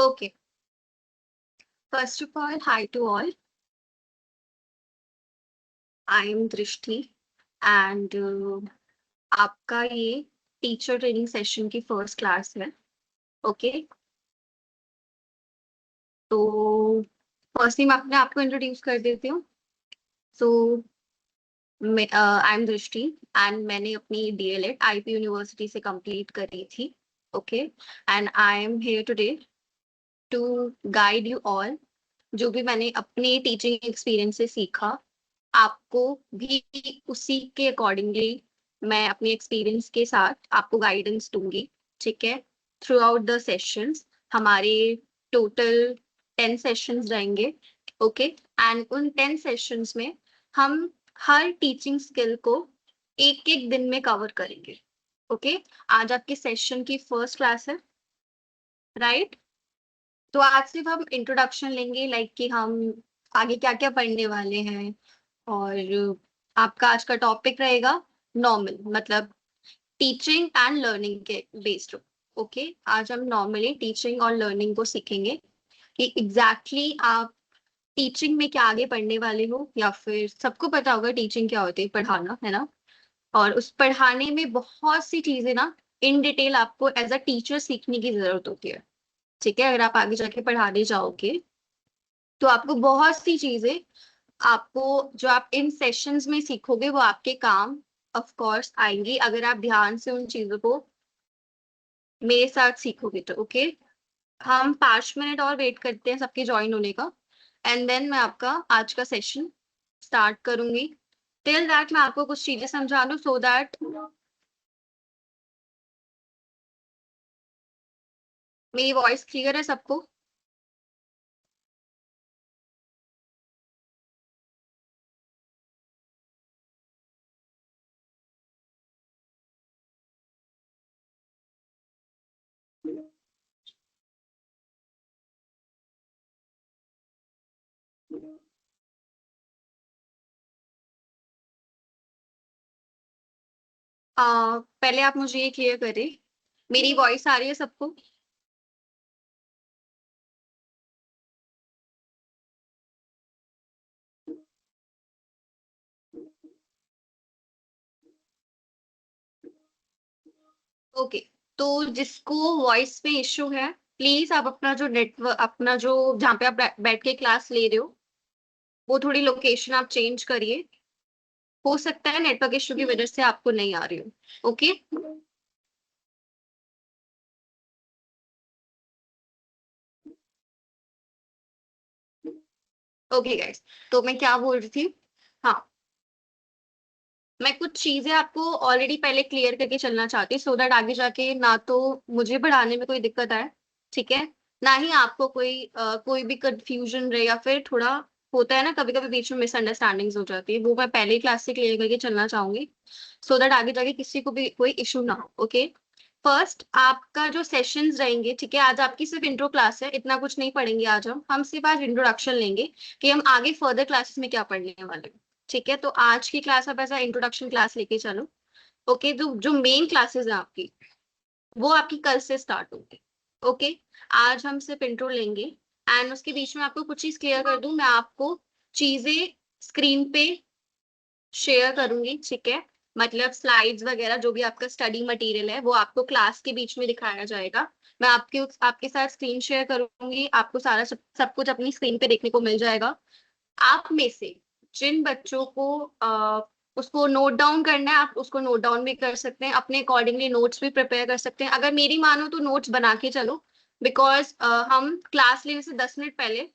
Okay. First of all, hi to all. I am Drishti and आपका ये teacher training session की first class है. Okay. तो firstly मैं अपने आप को इंट्रोड्यूस कर देती हूँ. सो आई एम दृष्टि एंड मैंने अपनी डीएलएड आईपी यूनिवर्सिटी से कंप्लीट करी थी. Okay. And I am here today to guide you all. जो भी मैंने अपने टीचिंग एक्सपीरियंस से सीखा, आपको भी उसी के अकॉर्डिंगली मैं अपने एक्सपीरियंस के साथ आपको गाइडेंस दूंगी. ठीक है. थ्रू आउट द सेशंस हमारे टोटल 10 सेशंस रहेंगे. ओके. एंड उन 10 सेशंस में हम हर टीचिंग स्किल को एक एक दिन में कवर करेंगे. ओके. आज आपके सेशन की फर्स्ट क्लास है, राइट? तो आज सिर्फ हम इंट्रोडक्शन लेंगे, लाइक कि हम आगे क्या क्या पढ़ने वाले हैं. और आपका आज का टॉपिक रहेगा नॉर्मल, मतलब टीचिंग एंड लर्निंग के बेस्ड. ओके. आज हम नॉर्मली टीचिंग और लर्निंग को सीखेंगे कि एग्जैक्टली आप टीचिंग में क्या आगे पढ़ने वाले हो, या फिर सबको पता होगा टीचिंग क्या होती है, पढ़ाना है ना. और उस पढ़ाने में बहुत सी चीजें ना इन डिटेल आपको एज अ टीचर सीखने की जरूरत होती है. ठीक है. अगर आप आगे जाके पढ़ाने जाओगे तो आपको बहुत सी चीजें, आपको जो आप इन सेशंस में सीखोगे वो आपके काम ऑफ कोर्स आएंगी, अगर आप ध्यान से उन चीजों को मेरे साथ सीखोगे तो. ओके. हम 5 मिनट और वेट करते हैं सबके ज्वाइन होने का, एंड देन मैं आपका आज का सेशन स्टार्ट करूंगी. टिल दैट मैं आपको कुछ चीजें समझा दूं, सो दैट मेरी वॉइस क्लियर है सबको. पहले आप मुझे ये क्लियर करें, मेरी वॉइस आ रही है सबको? ओके. तो जिसको वॉइस में इश्यू है, प्लीज आप अपना जो नेटवर्क, अपना जो जहाँ पे आप बैठ के क्लास ले रहे हो, वो थोड़ी लोकेशन आप चेंज करिए. हो सकता है नेटवर्क इश्यू की वजह से आपको नहीं आ रही हो. ओके. ओके गाइस, तो मैं क्या बोल रही थी. हाँ, मैं कुछ चीजें आपको ऑलरेडी पहले क्लियर करके चलना चाहती हूँ, सो दैट आगे जाके ना तो मुझे पढ़ाने में कोई दिक्कत आए, ठीक है, ना ही आपको कोई भी कंफ्यूजन रहे, या फिर थोड़ा होता है ना कभी कभी बीच में मिसअंडरस्टैंडिंग्स हो जाती है, वो मैं पहले ही क्लास से क्लियर करके चलना चाहूंगी, सो दैट आगे जाके किसी को भी कोई इशू ना हो. ओके. फर्स्ट आपका जो सेशंस रहेंगे, ठीक है, आज आपकी सिर्फ इंट्रो क्लास है, इतना कुछ नहीं पढ़ेंगे आज हम सिर्फ आज इंट्रोडक्शन लेंगे कि हम आगे फर्दर क्लासेस में क्या पढ़ने वाले हैं. ठीक है. तो आज की क्लास आप ऐसा इंट्रोडक्शन क्लास लेके चलो. ओके. तो जो मेन क्लासेस है आपकी, वो आपकी कल से स्टार्ट होगी. ओके. आज हम सिर्फ इंट्रो लेंगे, एंड उसके बीच में आपको कुछ चीज क्लियर कर दूं, मैं आपको चीजें स्क्रीन पे शेयर करूंगी. ठीक है. मतलब स्लाइड्स वगैरह जो भी आपका स्टडी मटेरियल है वो आपको क्लास के बीच में दिखाया जाएगा. मैं आपके साथ स्क्रीन शेयर करूंगी, आपको सारा सब कुछ अपनी स्क्रीन पे देखने को मिल जाएगा. आप में से जिन बच्चों को उसको नोट डाउन करना है, आप उसको नोट डाउन भी कर सकते हैं, अपने अकॉर्डिंगली नोट्स भी प्रिपेयर कर सकते हैं. अगर मेरी मानो तो नोट्स बना के चलो, बिकॉज हम क्लास लेने से 10 मिनट पहले,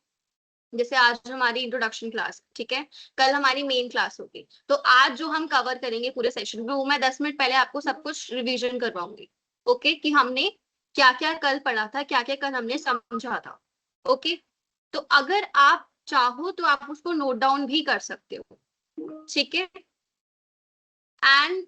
जैसे आज हमारी इंट्रोडक्शन क्लास, ठीक है, कल हमारी मेन क्लास होगी, तो आज जो हम कवर करेंगे पूरे सेशन में, वो मैं 10 मिनट पहले आपको सब कुछ रिवीजन करवाऊंगी. ओके. कि हमने क्या क्या कल पढ़ा था, क्या क्या कल हमने समझा था. ओके. तो अगर आप चाहो तो आप उसको नोट डाउन भी कर सकते हो. ठीक है. And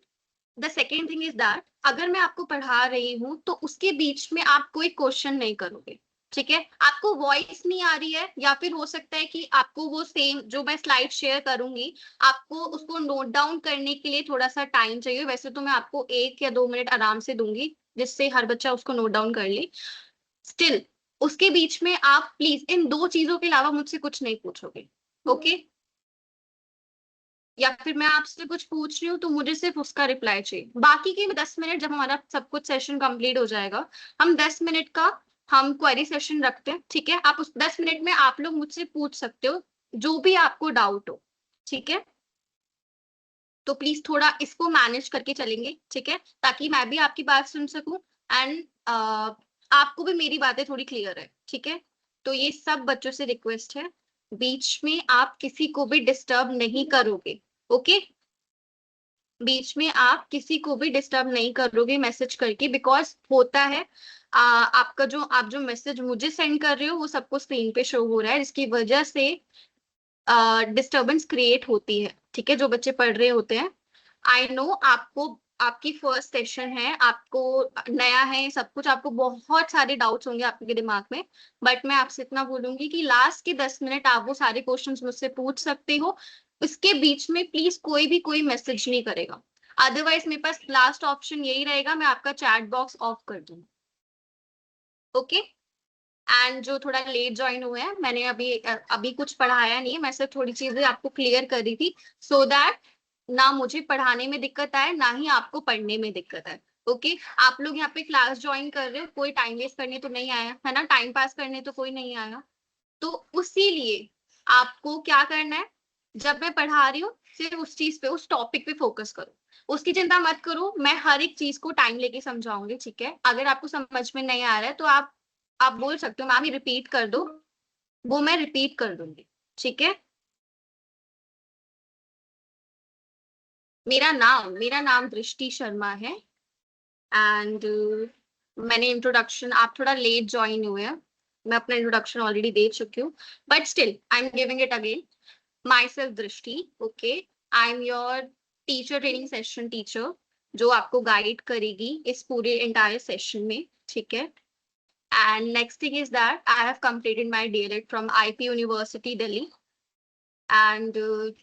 the second thing is that अगर मैं आपको पढ़ा रही हूँ तो उसके बीच में आप कोई क्वेश्चन नहीं करोगे. ठीक है. आपको वॉइस नहीं आ रही है, या फिर हो सकता है कि आपको वो सेम जो मैं स्लाइड शेयर करूंगी, आपको उसको नोट डाउन करने के लिए थोड़ा सा टाइम चाहिए. वैसे तो मैं आपको 1 या 2 मिनट आराम से दूंगी जिससे हर बच्चा उसको नोट डाउन कर ले. स्टिल उसके बीच में आप प्लीज इन 2 चीजों के अलावा मुझसे कुछ नहीं पूछोगे, ओके? या फिर मैं आपसे कुछ पूछ रही हूँ तो मुझे सिर्फ उसका रिप्लाई चाहिए। बाकी के 10 मिनट जब हमारा सब कुछ सेशन कंप्लीट हो जाएगा, हम 10 मिनट का हम क्वेरी सेशन रखते हैं, ठीक है? आप उस 10 मिनट में आप लोग मुझसे पूछ सकते हो जो भी आपको डाउट हो, ठीक है? तो प्लीज थोड़ा इसको मैनेज करके चलेंगे, ठीक है? ताकि मैं भी आपकी बात सुन सकूं एंड आपको भी मेरी बातें थोड़ी क्लियर है, ठीक है? तो ये सब बच्चों से रिक्वेस्ट है, बीच में आप किसी को भी डिस्टर्ब नहीं करोगे, ओके? बीच में आप किसी को भी डिस्टर्ब नहीं करोगे मैसेज करके, बिकॉज होता है आपका जो आप जो मैसेज मुझे सेंड कर रहे हो वो सबको स्क्रीन पे शो हो रहा है, जिसकी वजह से डिस्टरबेंस क्रिएट होती है, ठीक है? जो बच्चे पढ़ रहे होते हैं, आई नो आपको आपकी फर्स्ट सेशन है, आपको नया है सब कुछ, आपको बहुत सारे डाउट्स होंगे आपके दिमाग में, बट मैं आपसे इतना बोलूंगी कि लास्ट के 10 मिनट आप वो सारे क्वेश्चंस मुझसे पूछ सकते हो। इसके बीच में प्लीज कोई मैसेज नहीं करेगा, अदरवाइज मेरे पास लास्ट ऑप्शन यही रहेगा, मैं आपका चैट बॉक्स ऑफ कर दूंगी, ओके? एंड जो थोड़ा लेट ज्वाइन हुए हैं, मैंने अभी कुछ पढ़ाया नहीं है, मैं सिर्फ थोड़ी चीजें आपको क्लियर कर रही थी, सो दैट ना मुझे पढ़ाने में दिक्कत आए ना ही आपको पढ़ने में दिक्कत आए, ओके? आप लोग यहाँ पे क्लास ज्वाइन कर रहे हो, कोई टाइम वेस्ट करने तो नहीं आया है ना, टाइम पास करने तो कोई नहीं आया, तो उसी लिए आपको क्या करना है, जब मैं पढ़ा रही हूँ सिर्फ उस चीज पे उस टॉपिक पे फोकस करो, उसकी चिंता मत करो, मैं हर एक चीज को टाइम लेके समझाऊंगी, ठीक है? अगर आपको समझ में नहीं आ रहा है तो आप बोल सकते हो मैम ये रिपीट कर दो, वो मैं रिपीट कर दूंगी, ठीक है? मेरा नाम दृष्टि शर्मा है एंड मैंने इंट्रोडक्शन, आप थोड़ा लेट ज्वाइन हुए हैं, मैं अपना इंट्रोडक्शन ऑलरेडी दे चुकी हूँ, but still I am giving it again. Myself Drishti, okay? I am your teacher, training session teacher, जो आपको गाइड करेगी इस पूरे इंटायर सेशन में, ठीक है? And next thing is that I have completed my DLED from IP University Delhi and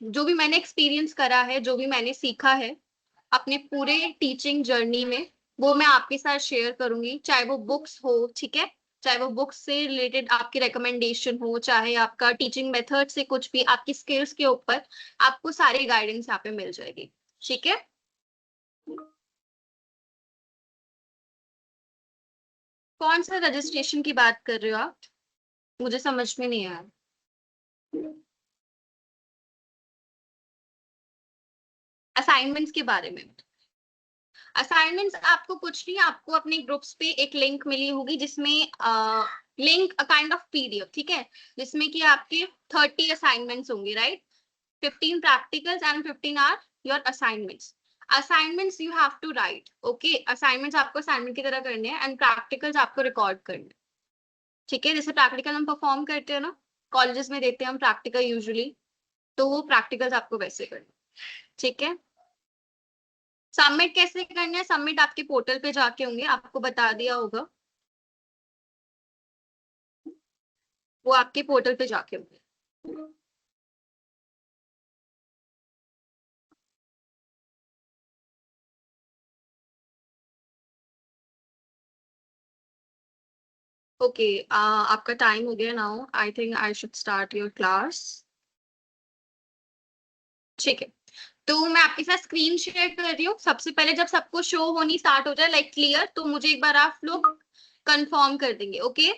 जो भी मैंने एक्सपीरियंस करा है, जो भी मैंने सीखा है अपने पूरे टीचिंग जर्नी में, वो मैं आपके साथ शेयर करूंगी, चाहे वो बुक्स हो, ठीक है? चाहे वो बुक्स से रिलेटेड आपकी रिकमेंडेशन हो, चाहे आपका टीचिंग मेथड से कुछ भी आपकी स्किल्स के ऊपर, आपको सारी गाइडेंस यहाँ पे मिल जाएगी, ठीक है? कौन सा रजिस्ट्रेशन की बात कर रहे हो आप? मुझे समझ में नहीं आया। असाइनमेंट्स के बारे में? असाइनमेंट्स आपको कुछ नहीं, आपको अपने ग्रुप्स पे एक लिंक मिली होगी जिसमें link a kind of PDF, ठीक है? जिसमें कि आपके 30 असाइनमेंट्स होंगे, right? 15 practicals and 15 are your assignments. Assignments you have to write, okay? Assignments आपको असाइनमेंट की तरह करने हैं एंड प्रैक्टिकल्स आपको रिकॉर्ड करने हैं, ठीक है? जैसे प्रैक्टिकल हम परफॉर्म करते हैं ना, कॉलेजेस में देते हैं हम प्रैक्टिकल यूजुअली, तो वो प्रैक्टिकल्स आपको वैसे करने, ठीक है? सबमिट कैसे करना है? सबमिट आपके पोर्टल पे जाके होंगे, आपको बता दिया होगा, वो आपके पोर्टल पे जाके होंगे। ओके, आपका टाइम हो गया now, I think I should start your class, ठीक है? तो मैं आपके साथ स्क्रीन शेयर कर रही हूँ, सबसे पहले जब सबको शो होनी स्टार्ट हो जाए लाइक क्लियर, तो मुझे एक बार आप लोग कंफर्म कर देंगे, okay?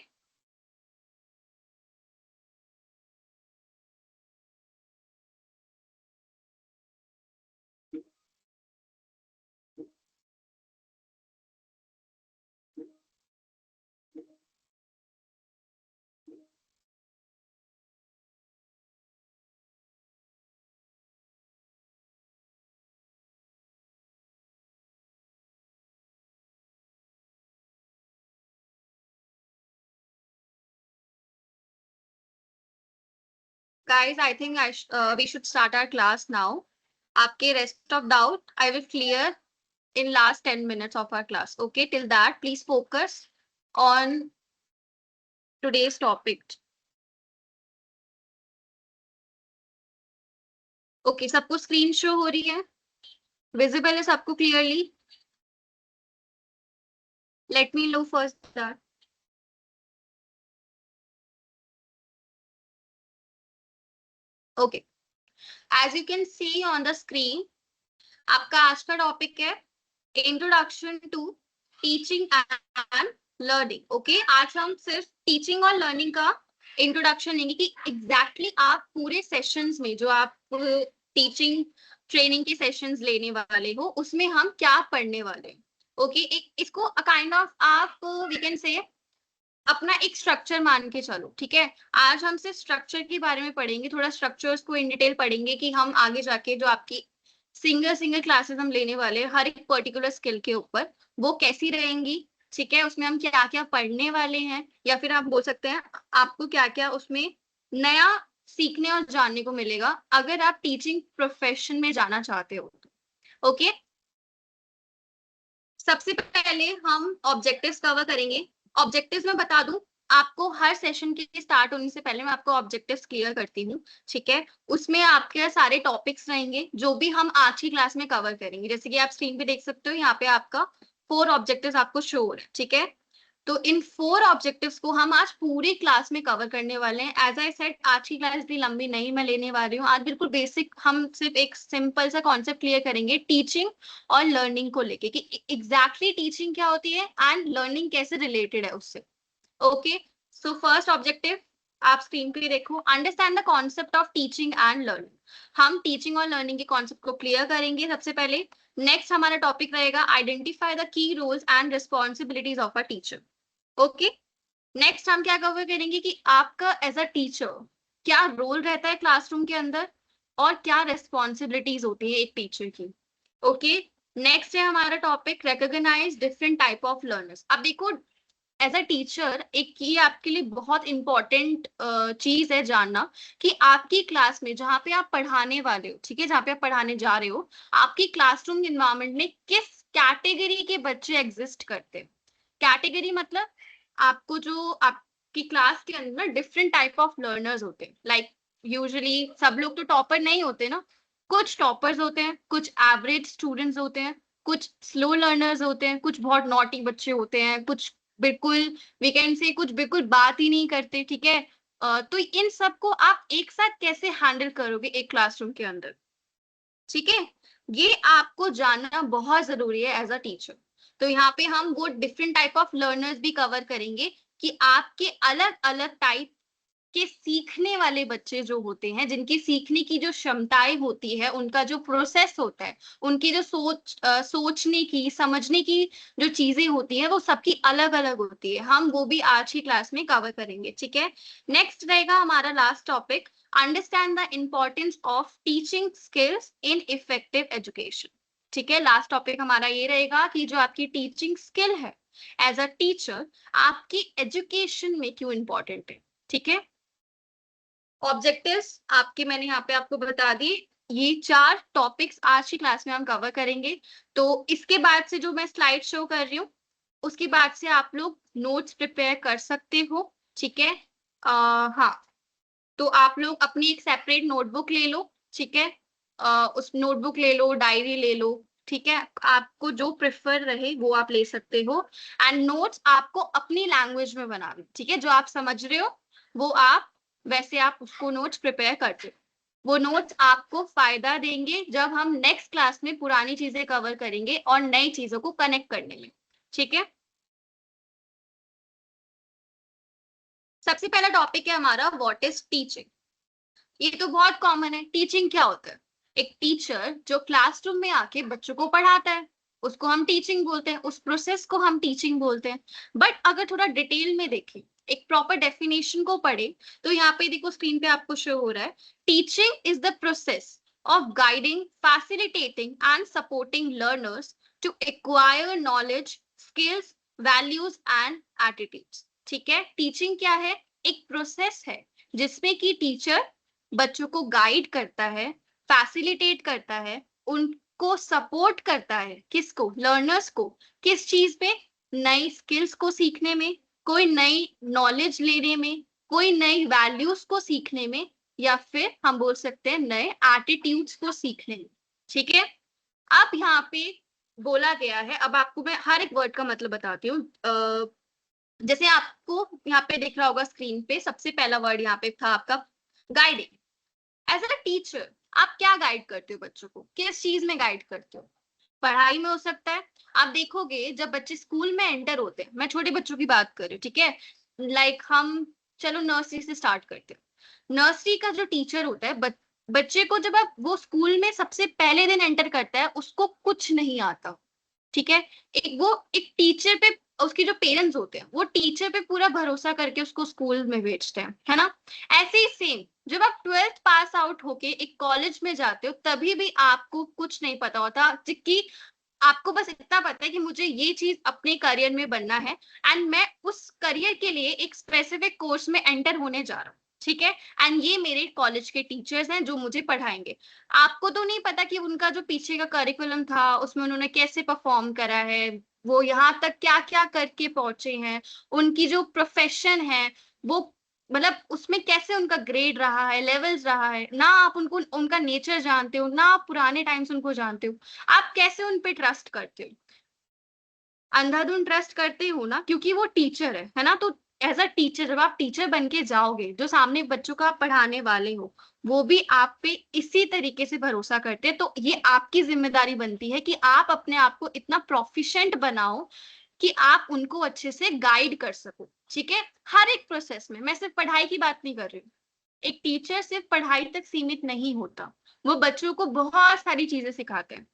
Guys, I think we should start our class now. आपके rest of doubt I will clear in last 10 minutes of our class. Okay, till that, please focus on today's topic. Okay, सबको screen show हो रही है? Visible है सबको clearly? Let me know first that. Okay, as you can see on the screen, आपका आज का topic है introduction to teaching and learning. Okay, आज हम सिर्फ टीचिंग और लर्निंग का इंट्रोडक्शन लेंगे कि एग्जैक्टली आप पूरे सेशंस में जो आप टीचिंग ट्रेनिंग के सेशंस लेने वाले हो उसमें हम क्या पढ़ने वाले हैं। ओके, एक इसको काइंड ऑफ आप वी कैन से अपना एक स्ट्रक्चर मान के चलो, ठीक है। आज हम सिर्फ स्ट्रक्चर के बारे में पढ़ेंगे, थोड़ा स्ट्रक्चर्स को इन डिटेल पढ़ेंगे कि हम आगे जाके जो आपकी सिंगल सिंगल क्लासेस हम लेने वाले हैं हर एक पर्टिकुलर स्किल के ऊपर वो कैसी रहेंगी, ठीक है। उसमें हम क्या क्या पढ़ने वाले हैं, या फिर आप बोल सकते हैं आपको क्या क्या उसमें नया सीखने और जानने को मिलेगा अगर आप टीचिंग प्रोफेशन में जाना चाहते हो। ओके, सबसे पहले हम ऑब्जेक्टिव्स कवर करेंगे। ऑब्जेक्टिव्स में बता दूं आपको, हर सेशन के स्टार्ट होने से पहले मैं आपको ऑब्जेक्टिव्स क्लियर करती हूँ, ठीक है। उसमें आपके सारे टॉपिक्स रहेंगे जो भी हम आज की क्लास में कवर करेंगे। जैसे कि आप स्क्रीन पे देख सकते हो, यहाँ पे आपका 4 ऑब्जेक्टिव्स आपको शो हो रहा है, ठीक है। तो इन 4 ऑब्जेक्टिव्स को हम आज पूरी क्लास में कवर करने वाले हैं। एज आई सेड, आज की क्लास इतनी लंबी नहीं मैं लेने वाली हूँ। आज बिल्कुल बेसिक हम सिर्फ एक सिंपल सा कॉन्सेप्ट क्लियर करेंगे टीचिंग और लर्निंग को लेके कि एग्जैक्टली टीचिंग क्या होती है एंड लर्निंग कैसे रिलेटेड है उससे। ओके, सो फर्स्ट ऑब्जेक्टिव आप स्क्रीन पे देखो, understand the concept of teaching and learning. हम टीचिंग और लर्निंग के कॉन्सेप्ट को क्लियर करेंगे सबसे पहले। नेक्स्ट हमारा टॉपिक रहेगा identify the key roles and responsibilities of a teacher. Okay, next हम क्या कवर करेंगे कि आपका एज अ टीचर क्या रोल रहता है क्लासरूम के अंदर और क्या रिस्पॉन्सिबिलिटीज होती है एक टीचर की। ओके, नेक्स्ट है हमारा topic recognize different type of learners. अब देखो, एज अ टीचर एक ये आपके लिए बहुत इंपॉर्टेंट चीज है जानना कि आपकी क्लास में जहाँ पे आप पढ़ाने वाले हो, ठीक है, जहाँ पे आप पढ़ाने जा रहे हो, आपकी क्लासरूम इन्वायरमेंट में किस कैटेगरी के बच्चे एग्जिस्ट करते हैं। कैटेगरी मतलब आपको जो आपकी क्लास के अंदर डिफरेंट टाइप ऑफ लर्नर्स होते हैं। लाइक यूजुअली सब लोग तो टॉपर नहीं होते ना, कुछ टॉपर्स होते हैं, कुछ एवरेज स्टूडेंट्स होते हैं, कुछ स्लो लर्नर्स होते हैं, कुछ बहुत नॉटी बच्चे होते हैं, कुछ बिल्कुल वीकेंड से कुछ बिल्कुल बात ही नहीं करते, ठीक है। तो इन सबको आप एक साथ कैसे हैंडल करोगे एक क्लासरूम के अंदर, ठीक है। ये आपको जानना बहुत जरूरी है एज अ टीचर। तो यहाँ पे हम वो डिफरेंट टाइप ऑफ लर्नर्स भी कवर करेंगे कि आपके अलग अलग टाइप के सीखने वाले बच्चे जो होते हैं, जिनकी सीखने की जो क्षमताएं होती है, उनका जो प्रोसेस होता है, उनकी जो सोचने की समझने की जो चीजें होती है वो सबकी अलग अलग होती है। हम वो भी आज की क्लास में कवर करेंगे, ठीक है। नेक्स्ट रहेगा हमारा last topic, understand the importance of teaching skills in effective education. ठीक है, लास्ट टॉपिक हमारा ये रहेगा कि जो आपकी टीचिंग स्किल है एज अ टीचर आपकी एजुकेशन में क्यों इंपॉर्टेंट है, ठीक है। ऑब्जेक्टिव्स आपके मैंने यहाँ पे आपको बता दी, ये 4 टॉपिक्स आज की क्लास में हम कवर करेंगे। तो इसके बाद से जो मैं स्लाइड शो कर रही हूँ उसके बाद से आप लोग नोट्स प्रिपेयर कर सकते हो, ठीक है। हाँ, तो आप लोग अपनी एक सेपरेट नोटबुक ले लो, ठीक है। उस नोटबुक ले लो, डायरी ले लो, ठीक है। आपको जो प्रेफर रहे वो आप ले सकते हो। एंड नोट्स आपको अपनी लैंग्वेज में बनाना, ठीक है। जो आप समझ रहे हो वो आप वैसे आप उसको नोट्स प्रिपेयर करते हो। वो नोट्स आपको फायदा देंगे जब हम नेक्स्ट क्लास में पुरानी चीजें कवर करेंगे और नई चीजों को कनेक्ट करने में, ठीक है। सबसे पहला टॉपिक है हमारा व्हाट इज टीचिंग। ये तो बहुत कॉमन है, टीचिंग क्या होता है। एक टीचर जो क्लासरूम में आके बच्चों को पढ़ाता है उसको हम टीचिंग बोलते हैं, उस प्रोसेस को हम टीचिंग बोलते हैं। बट अगर थोड़ा डिटेल में देखें, एक प्रॉपर डेफिनेशन को पढ़े, तो यहाँ पे देखो स्क्रीन पे आपको शो हो रहा है, teaching is the process of guiding, facilitating and supporting learners to acquire knowledge, skills, values and attitudes. ठीक है, टीचिंग क्या है, एक प्रोसेस है जिसमें कि टीचर बच्चों को गाइड करता है, फैसिलिटेट करता है, उनको सपोर्ट करता है, किसको, लर्नर्स को, किस चीज पे, नई स्किल्स को सीखने में, कोई नई नॉलेज लेने में, कोई नई वैल्यूज को सीखने में, या फिर हम बोल सकते हैं नए एटीट्यूड्स को सीखने में, ठीक है। अब यहाँ पे बोला गया है, अब आपको मैं हर एक वर्ड का मतलब बताती हूँ। जैसे आपको यहाँ पे दिख रहा होगा स्क्रीन पे, सबसे पहला वर्ड यहाँ पे था आपका गाइडिंग। एज अ टीचर आप क्या गाइड करते हो बच्चों को, किस चीज में गाइड करते हो? पढ़ाई में हो सकता है। आप देखोगे जब बच्चे स्कूल में एंटर होते हैं, मैं छोटे बच्चों की बात कर रही हूँ, ठीक है, लाइक हम चलो नर्सरी से स्टार्ट करते हैं। नर्सरी का जो टीचर होता है, बच्चे को जब आप वो स्कूल में सबसे पहले दिन एंटर करता है, उसको कुछ नहीं आता, ठीक है। एक टीचर पे, उसके जो पेरेंट्स होते हैं वो टीचर पे पूरा भरोसा करके उसको स्कूल में भेजते हैं, है ना। ऐसे ही सेम जब आप 12th पास आउट होके एक कॉलेज में जाते हो, तभी भी आपको कुछ नहीं पता होता, कि आपको बस इतना पता है कि मुझे ये चीज अपने करियर में बनना है, एंड मैं उस करियर के लिए एक स्पेसिफिक कोर्स में एंटर होने जा रहा हूँ, ठीक है। एंड ये मेरे कॉलेज के टीचर्स हैं जो मुझे पढ़ाएंगे। आपको तो नहीं पता कि उनका जो पीछे का करिकुलम था उसमें उन्होंने कैसे परफॉर्म करा है, वो यहाँ तक क्या क्या करके पहुंचे हैं, उनकी जो प्रोफेशन है वो, मतलब उसमें कैसे उनका ग्रेड रहा है, लेवल्स रहा है ना, आप उनको उनका नेचर जानते हो ना, आप पुराने टाइम्स उनको जानते हो, आप कैसे उन पे ट्रस्ट करते हो? अंधाधुन ट्रस्ट करते हो ना, क्योंकि वो टीचर है ना। तो एज अ टीचर जब आप टीचर बन के जाओगे, जो सामने बच्चों का आप पढ़ाने वाले हो, वो भी आप पे इसी तरीके से भरोसा करते हैं। तो ये आपकी जिम्मेदारी बनती है कि आप अपने आप को इतना प्रोफिशिएंट बनाओ कि आप उनको अच्छे से गाइड कर सको, ठीक है। हर एक प्रोसेस में, मैं सिर्फ पढ़ाई की बात नहीं कर रही हूँ। एक टीचर सिर्फ पढ़ाई तक सीमित नहीं होता, वो बच्चों को बहुत सारी चीजें सिखाते हैं,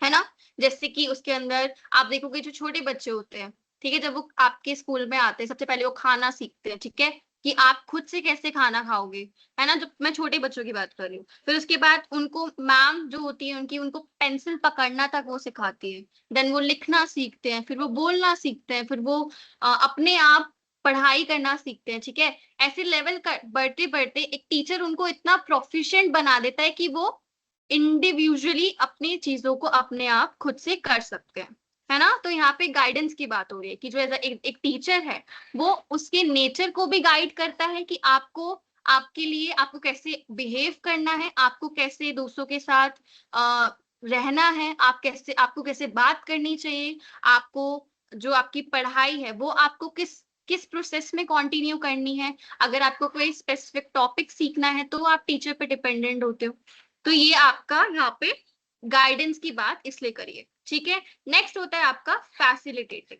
है ना। जैसे कि उसके अंदर आप देखोगे जो छोटे बच्चे होते हैं, ठीक है, जब वो आपके स्कूल में आते हैं सबसे पहले वो खाना सीखते हैं, ठीक है, कि आप खुद से कैसे खाना खाओगे, है ना। जब मैं छोटे बच्चों की बात कर रही हूँ, फिर उसके बाद उनको मैम जो होती है उनकी, उनको पेंसिल पकड़ना तक वो सिखाती है। देन वो लिखना सीखते हैं, फिर वो बोलना सीखते हैं, फिर वो अपने आप पढ़ाई करना सीखते हैं, ठीक है। ऐसे लेवल कर बढ़ते बढ़ते एक टीचर उनको इतना प्रोफिशिएंट बना देता है कि वो इंडिविजुअली अपनी चीजों को अपने आप खुद से कर सकते हैं, है ना। तो यहाँ पे गाइडेंस की बात हो रही है कि जो एक टीचर है, वो उसके नेचर को भी गाइड करता है कि आपको, आपके लिए आपको कैसे बिहेव करना है, आपको कैसे दूसरों के साथ आ, रहना है, आप कैसे, आपको कैसे बात करनी चाहिए, आपको जो आपकी पढ़ाई है वो आपको किस किस प्रोसेस में कंटिन्यू करनी है। अगर आपको कोई स्पेसिफिक टॉपिक सीखना है तो आप टीचर पे डिपेंडेंट होते हो। तो ये आपका यहाँ पे गाइडेंस की बात इसलिए करिए, ठीक है। नेक्स्ट होता है आपका फैसिलिटेटिंग।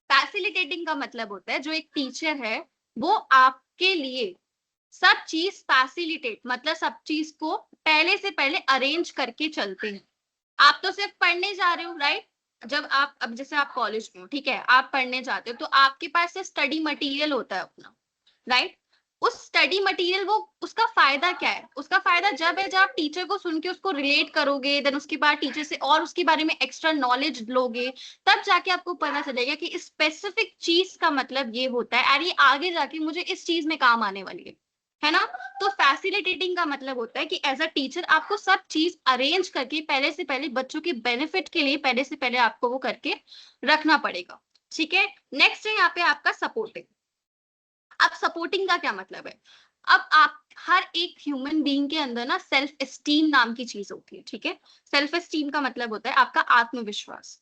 फैसिलिटेटिंग का मतलब होता है जो एक टीचर है वो आपके लिए सब चीज फैसिलिटेट, मतलब सब चीज को पहले से पहले अरेंज करके चलते हैं। आप तो सिर्फ पढ़ने जा रहे हो, राइट। जब आप, अब जैसे आप कॉलेज में हो, ठीक है, आप पढ़ने जाते हो तो आपके पास से स्टडी मटेरियल होता है अपना, राइट। उस स्टडी मटेरियल, वो उसका फायदा क्या है? उसका फायदा जब है जब आप टीचर को सुन के उसको रिलेट करोगे, देन उसके बाद टीचर से और उसके बारे में एक्स्ट्रा नॉलेज लोगे, तब जाके आपको पता चलेगा कि स्पेसिफिक चीज का मतलब ये होता है और ये आगे जाके मुझे इस चीज में काम आने वाली है ना। तो फैसिलिटेटिंग का मतलब होता है कि एज अ टीचर आपको सब चीज अरेंज करके पहले से पहले बच्चों के बेनिफिट के लिए पहले से पहले आपको वो करके रखना पड़ेगा, ठीक है। नेक्स्ट है यहाँ पे आपका सपोर्टिंग। अब सपोर्टिंग का क्या मतलब है? अब आप, हर एक ह्यूमन बीइंग के अंदर ना सेल्फ एस्टीम नाम की चीज होती है, ठीक है। सेल्फ एस्टीम का मतलब होता है आपका आत्मविश्वास।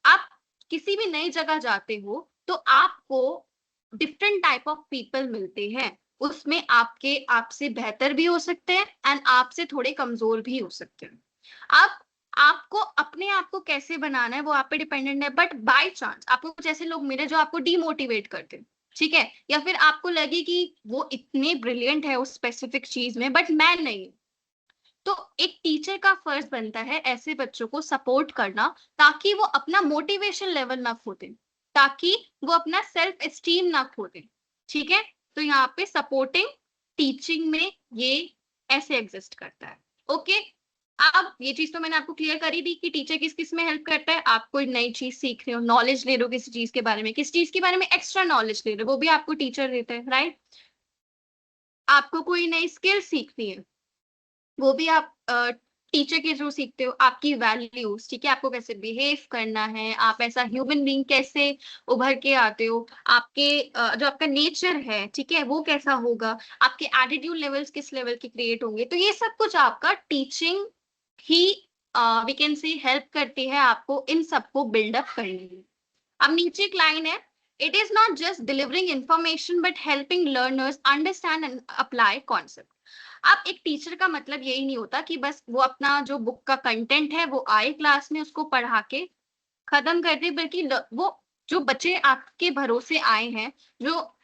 आप किसी भी नई जगह जाते हो तो आपको डिफरेंट टाइप ऑफ पीपल मिलते हैं, उसमें आपके आपसे बेहतर भी हो सकते हैं एंड आपसे थोड़े कमजोर भी हो सकते हैं। अब आपको अपने आप को कैसे बनाना है वो आप पे डिपेंडेंट है, बट बाय चांस आपको कुछ ऐसे लोग मिले जो आपको डीमोटिवेट करते हैं, ठीक है, या फिर आपको लगे कि वो इतने ब्रिलियंट है उस स्पेसिफिक चीज में बट मैं नहीं, तो एक टीचर का फर्ज बनता है ऐसे बच्चों को सपोर्ट करना, ताकि वो अपना मोटिवेशन लेवल ना खो दें, ताकि वो अपना सेल्फ एस्टीम ना खो दें, ठीक है। तो यहाँ पे सपोर्टिंग टीचिंग में ये ऐसे एग्जिस्ट करता है, ओके। अब ये चीज तो मैंने आपको क्लियर कर ही दी कि टीचर किस किस में हेल्प करता है। आप कोई नई चीज सीख रहे हो, नॉलेज ले रहे हो किसी चीज के बारे में, किस चीज के बारे में एक्स्ट्रा नॉलेज ले रहे हो, वो भी आपको टीचर देता है, राइट। आपको कोई नई स्किल सीखनी है, वो भी आप टीचर के थ्रू सीखते हो। आपकी वैल्यूज, ठीक है, आपको कैसे बिहेव करना है, आप ऐसा ह्यूमन बीइंग कैसे उभर के आते हो, आपके जो आपका नेचर है, ठीक है, वो कैसा होगा, आपके एटीट्यूड लेवल्स किस लेवल के क्रिएट होंगे, तो ये सब कुछ आपका टीचिंग ही वी कैन से हेल्प करती है आपको इन सबको बिल्डअप करने में। अब नीचे एक लाइन है, it is not just delivering information but helping learners understand and apply concept. अब एक टीचर का मतलब यही नहीं होता कि बस वो अपना जो बुक का कंटेंट है वो आए क्लास में उसको पढ़ा के खत्म कर दे, बल्कि वो जो बच्चे आपके भरोसे आए हैं, जो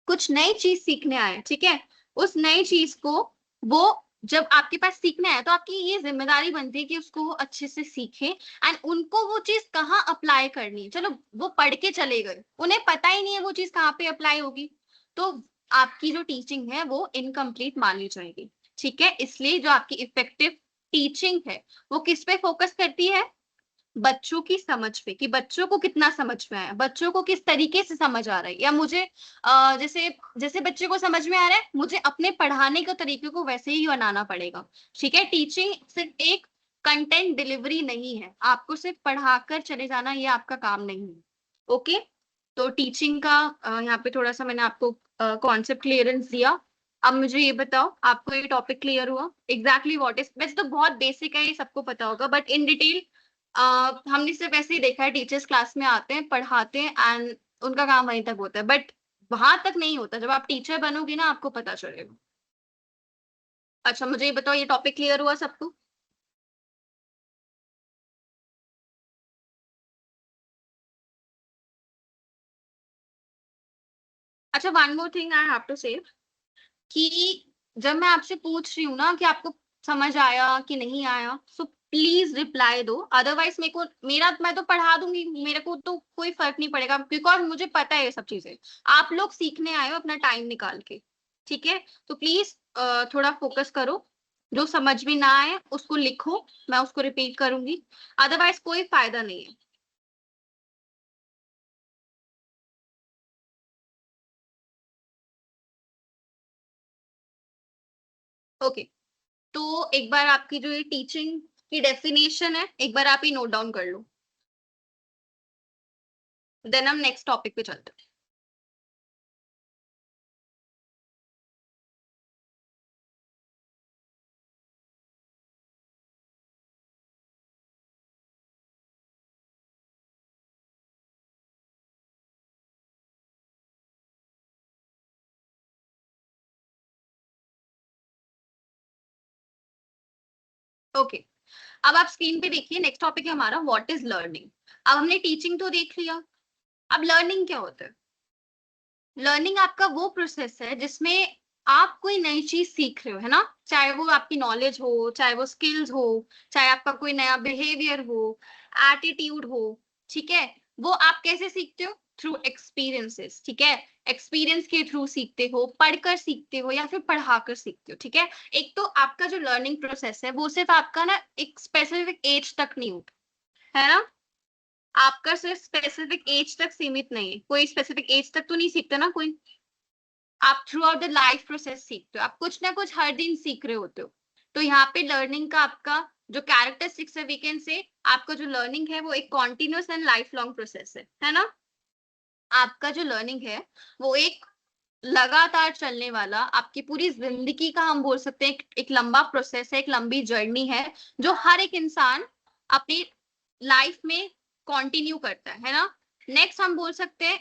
कुछ नई चीज सीखने आए, ठीक है, उस नई चीज को वो जब आपके पास सीखने आए तो आपकी ये जिम्मेदारी बनती है कि उसको वो अच्छे से सीखें एंड उनको वो चीज कहाँ अप्लाई करनी है। चलो वो पढ़ के चले गए, उन्हें पता ही नहीं है वो चीज कहाँ पे अप्लाई होगी, तो आपकी जो टीचिंग है वो इनकम्प्लीट मानी जाएगी। ठीक है, इसलिए जो आपकी इफेक्टिव टीचिंग है वो किस पे फोकस करती है? बच्चों की समझ पे, कि बच्चों को कितना समझ में आया, बच्चों को किस तरीके से समझ आ रहा है, या मुझे जैसे जैसे बच्चे को समझ में आ रहा है मुझे अपने पढ़ाने के तरीके को वैसे ही बनाना पड़ेगा। ठीक है, टीचिंग सिर्फ एक कंटेंट डिलीवरी नहीं है, आपको सिर्फ पढ़ाकर चले जाना ये आपका काम नहीं है। ओके, तो टीचिंग का यहाँ पे थोड़ा सा मैंने आपको कॉन्सेप्ट क्लियरेंस दिया। अब मुझे ये बताओ, आपको ये टॉपिक क्लियर हुआ एग्जैक्टली व्हाट इज? वैसे तो बहुत बेसिक है, ये सबको पता होगा, बट इन डिटेल हमने सिर्फ ऐसे ही देखा है, टीचर्स क्लास में आते हैं पढ़ाते हैं एंड उनका काम वहीं तक होता है, बट वहां तक नहीं होता, जब आप टीचर बनोगे ना आपको पता चलेगा। अच्छा मुझे ये बताओ, ये टॉपिक क्लियर हुआ सबको? अच्छा, one more thing I have to say, कि जब मैं आपसे पूछ रही हूँ ना कि आपको समझ आया कि नहीं आया, सो प्लीज रिप्लाई दो, अदरवाइज मेरे को मेरा मैं तो पढ़ा दूंगी, मेरे को तो कोई फर्क नहीं पड़ेगा, बिकॉज मुझे पता है ये सब चीजें। आप लोग सीखने आए हो अपना टाइम निकाल के, ठीक है, तो प्लीज थोड़ा फोकस करो, जो समझ में ना आए उसको लिखो, मैं उसको रिपीट करूंगी, अदरवाइज कोई फायदा नहीं है। ओके, तो एक बार आपकी जो ये टीचिंग की डेफिनेशन है एक बार आप ही नोट डाउन कर लो, देन हम नेक्स्ट टॉपिक पे चलते हैं। ओके, अब आप स्क्रीन पे देखिए, नेक्स्ट टॉपिक है हमारा व्हाट इज लर्निंग। अब हमने टीचिंग तो देख लिया, अब लर्निंग क्या होता है? लर्निंग आपका वो प्रोसेस है जिसमें आप कोई नई चीज सीख रहे हो, है ना, चाहे वो आपकी नॉलेज हो, चाहे वो स्किल्स हो, चाहे आपका कोई नया बिहेवियर हो, एटीट्यूड हो, ठीक है, वो आप कैसे सीखते हो? थ्रू एक्सपीरियंसेस, ठीक है, एक्सपीरियंस के थ्रू सीखते हो, पढ़कर सीखते हो या फिर पढ़ाकर सीखते हो, ठीक है। एक तो आपका जो लर्निंग प्रोसेस है वो सिर्फ आपका ना एक स्पेसिफिक एज तक नहीं होता, है ना, आपका सिर्फ स्पेसिफिक एज तक सीमित नहीं है, कोई स्पेसिफिक एज तक तो नहीं सीखता ना कोई, आप through out the life process सीखते हो, आप कुछ ना कुछ हर दिन सीख रहे होते हो। तो यहाँ पे लर्निंग का आपका जो कैरेक्टरिस्टिक्स है, वी कैन से आपका जो लर्निंग है वो एक continuous and life long process है ना। आपका जो लर्निंग है वो एक लगातार चलने वाला, आपकी पूरी जिंदगी का हम बोल सकते हैं एक लंबा प्रोसेस है, एक लंबी जर्नी है, जो हर एक इंसान अपनी लाइफ में कंटिन्यू करता है ना। नेक्स्ट हम बोल सकते हैं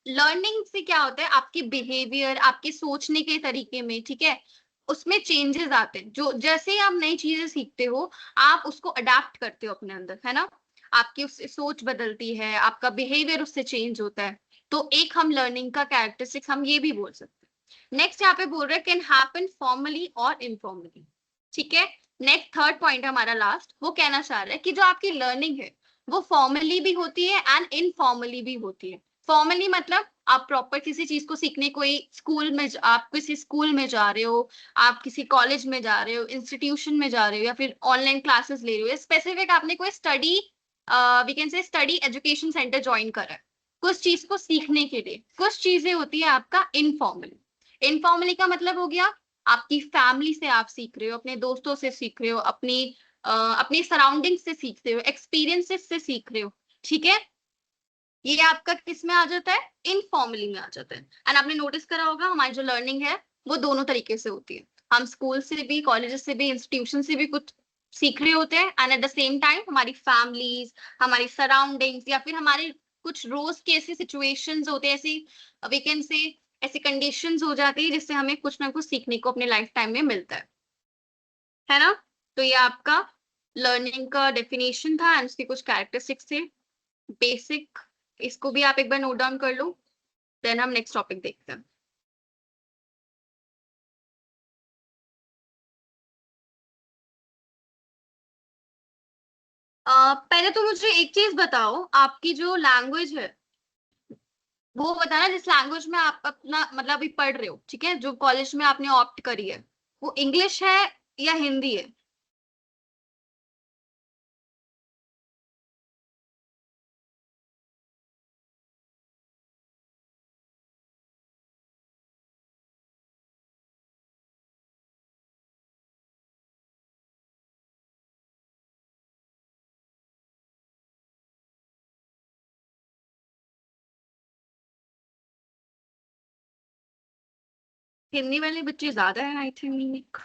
लर्निंग से क्या होता है, आपके बिहेवियर, आपके सोचने के तरीके में, ठीक है, उसमें चेंजेस आते हैं, जो जैसे ही आप नई चीजें सीखते हो आप उसको अडाप्ट करते हो अपने अंदर, है ना, आपकी उससे सोच बदलती है, आपका बिहेवियर उससे चेंज होता है। तो एक हम लर्निंग का कैरेक्टरिस्टिक्स हम ये भी बोल सकते हैं। नेक्स्ट यहाँ पे बोल रहे हैं कैन हैपन फॉर्मली और इनफॉर्मली, ठीक है। नेक्स्ट थर्ड पॉइंट हमारा लास्ट, वो कहना चाह रहा है कि जो आपकी लर्निंग है वो फॉर्मली भी होती है एंड इनफॉर्मली भी होती है। फॉर्मली मतलब आप प्रॉपर किसी चीज को सीखने कोई स्कूल में, आप किसी स्कूल में जा रहे हो, आप किसी कॉलेज में जा रहे हो, इंस्टीट्यूशन में जा रहे हो, या फिर ऑनलाइन क्लासेस ले रहे हो, या स्पेसिफिक आपने कोई study, we can say study education centre join करा है कुछ चीज को सीखने के लिए। कुछ चीजें होती है आपका इनफॉर्मली। इनफॉर्मली का मतलब हो गया आपकी फैमिली से आप सीख रहे हो, अपने दोस्तों से सीख रहे हो, अपनी सराउंडिंग से सीखते हो, एक्सपीरियंसेस से सीख रहे हो, ठीक है। ये आपका किस में आ जाता है? इनफॉर्मली में आ जाता है। एंड आपने नोटिस करा होगा हमारी जो लर्निंग है वो दोनों तरीके से होती है, हम स्कूल से भी, कॉलेज से भी, इंस्टीट्यूशन से भी कुछ सीख रहे होते हैं, and at the same time हमारी फैमिलीज, हमारी सराउंडिंग्स, या फिर हमारे कुछ रोज के ऐसे सिचुएशंस होते हैं, ऐसी वी कैन से ऐसी कंडीशंस हो जाती है जिससे हमें कुछ ना कुछ सीखने को अपने लाइफ टाइम में मिलता है ना। तो ये आपका लर्निंग का डेफिनेशन था एंड उसके कुछ कैरेक्टरिस्टिक्स थे बेसिक। इसको भी आप एक बार नोट डाउन कर लो, देन हम नेक्स्ट टॉपिक देखते हैं। पहले तो मुझे एक चीज बताओ, आपकी जो लैंग्वेज है वो बताना जिस लैंग्वेज में आप अपना मतलब अभी पढ़ रहे हो, ठीक है, जो कॉलेज में आपने ऑप्ट करी है, वो इंग्लिश है या हिंदी है? हिंदी वाले बच्चे ज्यादा है आई थिंक।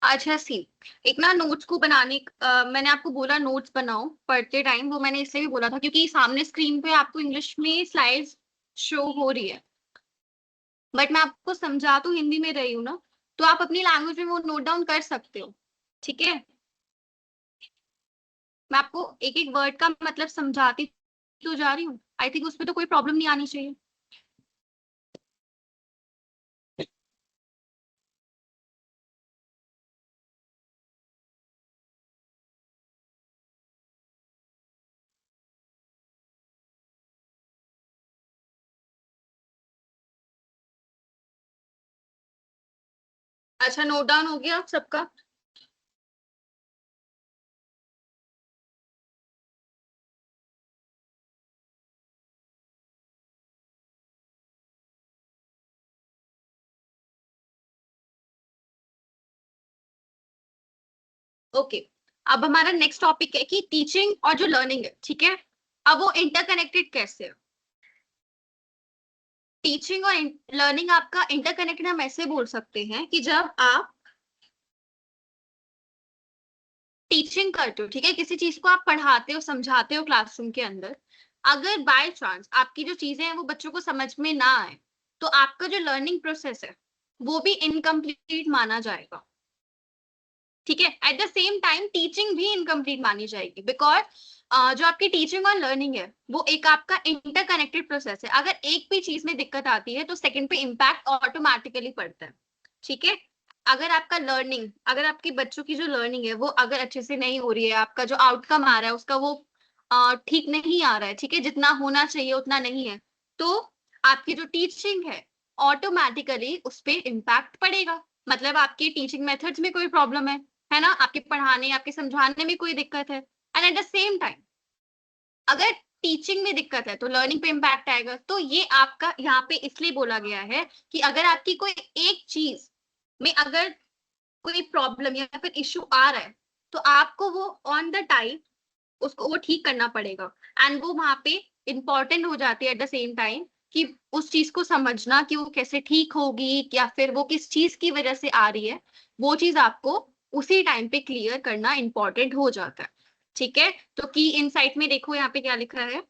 अच्छा सी, एक ना नोट्स को बनाने मैंने आपको बोला नोट्स बनाओ पढ़ते टाइम, वो मैंने इसलिए भी बोला था क्योंकि सामने स्क्रीन पे आपको इंग्लिश में स्लाइड्स शो हो रही है, बट मैं आपको समझा तो हिंदी में रही हूँ ना, तो आप अपनी लैंग्वेज में वो नोट डाउन कर सकते हो, ठीक है। मैं आपको एक एक वर्ड का मतलब समझाती तो जा रही हूँ, आई थिंक उसमें तो कोई प्रॉब्लम नहीं आनी चाहिए। अच्छा, नोट डाउन हो गया आप सबका? ओके, अब हमारा नेक्स्ट टॉपिक है कि टीचिंग और जो लर्निंग है, ठीक है, अब वो इंटरकनेक्टेड कैसे है। टीचिंग और लर्निंग आपका इंटरकनेक्टेड हम ऐसे बोल सकते हैं कि जब आप टीचिंग करते हो, ठीक है, किसी चीज को आप पढ़ाते हो समझाते हो क्लासरूम के अंदर, अगर बाय चांस आपकी जो चीजें हैं वो बच्चों को समझ में ना आए, तो आपका जो लर्निंग प्रोसेस है वो भी इनकम्प्लीट माना जाएगा, ठीक है। At the same time teaching भी इनकम्प्लीट मानी जाएगी बिकॉज जो आपकी टीचिंग और लर्निंग है वो एक आपका इंटरकनेक्टेड प्रोसेस है, अगर एक भी चीज में दिक्कत आती है तो सेकंड पे इम्पैक्ट ऑटोमेटिकली पड़ता है, ठीक है। अगर आपका लर्निंग, अगर आपके बच्चों की जो लर्निंग है वो अगर अच्छे से नहीं हो रही है, आपका जो आउटकम आ रहा है उसका वो ठीक नहीं आ रहा है, ठीक है, जितना होना चाहिए उतना नहीं है, तो आपकी जो टीचिंग है ऑटोमेटिकली उस पर इम्पैक्ट पड़ेगा। मतलब आपकी टीचिंग मेथड्स में कोई प्रॉब्लम है ना, आपके पढ़ाने आपके समझाने में कोई दिक्कत है, and at the same time अगर टीचिंग में दिक्कत है तो लर्निंग पे इम्पैक्ट आएगा। तो ये आपका यहाँ पे इसलिए बोला गया है कि अगर आपकी कोई एक चीज में अगर कोई प्रॉब्लम या फिर इश्यू आ रहा है तो आपको वो ऑन द टाइम उसको वो ठीक करना पड़ेगा, एंड वो वहां पे इंपॉर्टेंट हो जाती है एट द सेम टाइम कि उस चीज को समझना कि वो कैसे ठीक होगी या फिर वो किस चीज की वजह से आ रही है, वो चीज आपको उसी टाइम पे क्लियर करना इंपॉर्टेंट हो जाता है, ठीक है। तो की इनसाइट में देखो यहाँ पे क्या लिखा है,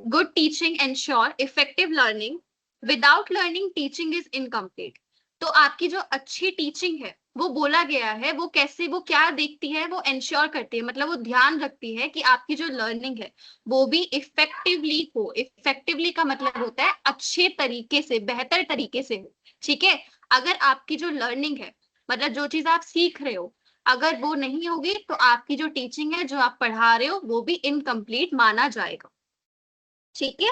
good teaching ensure effective learning, without learning teaching is incomplete. तो आपकी जो अच्छी टीचिंग है वो बोला गया है वो कैसे, वो क्या देखती है, वो एंश्योर करती है, मतलब वो ध्यान रखती है कि आपकी जो लर्निंग है वो भी इफेक्टिवली हो। इफेक्टिवली का मतलब होता है अच्छे तरीके से, बेहतर तरीके से हो, ठीक है। अगर आपकी जो लर्निंग है, मतलब जो चीज आप सीख रहे हो, अगर वो नहीं होगी तो आपकी जो टीचिंग है जो आप पढ़ा रहे हो वो भी इनकम्प्लीट माना जाएगा, ठीक है।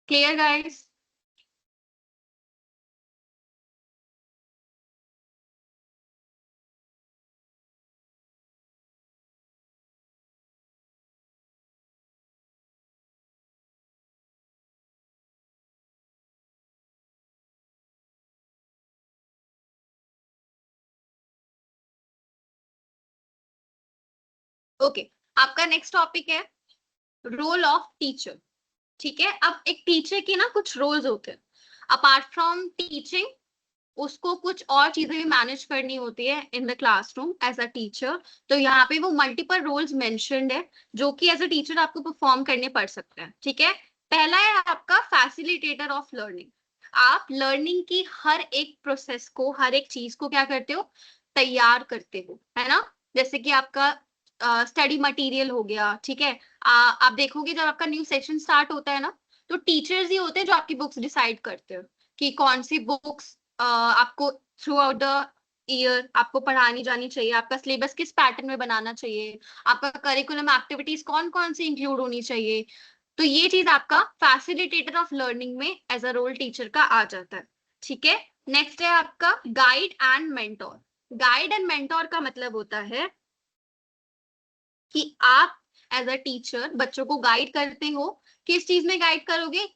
Clear guys? ओके, आपका नेक्स्ट टॉपिक है रोल ऑफ टीचर। ठीक है, अब एक टीचर की ना कुछ रोल्स होते हैं अपार्ट फ्रॉम टीचिंग। उसको कुछ और चीजें भी मैनेज करनी होती है in the classroom as a teacher. तो यहाँ पे वो मल्टीपल रोल्स मेंशन्ड है जो कि एज अ टीचर आपको परफॉर्म करने पड़ सकते हैं। ठीक है, पहला है आपका फैसिलिटेटर ऑफ लर्निंग। आप लर्निंग की हर एक प्रोसेस को, हर एक चीज को क्या करते हो, तैयार करते हो, है ना। जैसे कि आपका स्टडी मटेरियल हो गया। ठीक है, आप देखोगे जब आपका न्यू सेशन स्टार्ट होता है ना, तो टीचर्स ही होते हैं जो आपकी बुक्स डिसाइड करते हो कि कौन सी बुक्स आपको थ्रू आउट द ईयर आपको पढ़ानी जानी चाहिए, आपका सिलेबस किस पैटर्न में बनाना चाहिए, आपका करिकुलम एक्टिविटीज कौन कौन सी इंक्लूड होनी चाहिए। तो ये चीज आपका फैसिलिटेटर ऑफ लर्निंग में एज अ रोल टीचर का आ जाता है। ठीक है, नेक्स्ट है आपका guide and mentor. Guide and mentor का मतलब होता है कि आप एज अ टीचर बच्चों को गाइड करते हो। किस चीज में गाइड करोगे,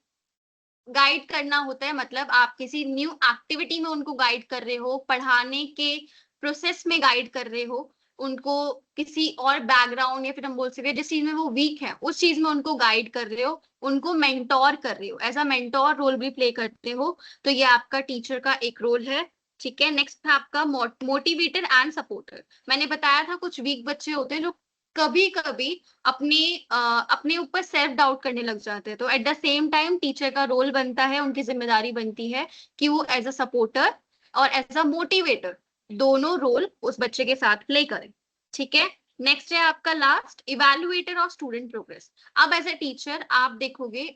गाइड करना होता है मतलब आप किसी न्यू एक्टिविटी में उनको गाइड कर रहे हो, पढ़ाने के प्रोसेस में गाइड कर रहे हो उनको, किसी और बैकग्राउंड या फिर हम बोल सकते हैं जिस चीज में वो वीक है उस चीज में उनको गाइड कर रहे हो, उनको मेंटोर कर रहे हो, एज अ मेंटोर रोल भी प्ले करते हो। तो ये आपका टीचर का एक रोल है। ठीक है, नेक्स्ट है आपका मोटिवेटर एंड सपोर्टर। मैंने बताया था कुछ वीक बच्चे होते हैं जो कभी कभी अपने अपने ऊपर सेल्फ डाउट करने लग जाते हैं। तो at the same time teacher का रोल बनता है, उनकी जिम्मेदारी बनती है कि वो एज अ सपोर्टर और एज अ मोटिवेटर दोनों रोल उस बच्चे के साथ प्ले करें। ठीक है, नेक्स्ट है आपका last evaluator of student progress. अब एज ए टीचर आप देखोगे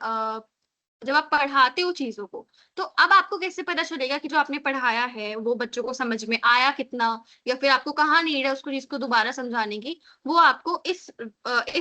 जब आप पढ़ाते हो चीजों को, तो अब आपको कैसे पता चलेगा कि जो आपने पढ़ाया है वो बच्चों को समझ में आया कितना, या फिर आपको कहाँ नीड है उसको चीज को दोबारा समझाने की। वो आपको इस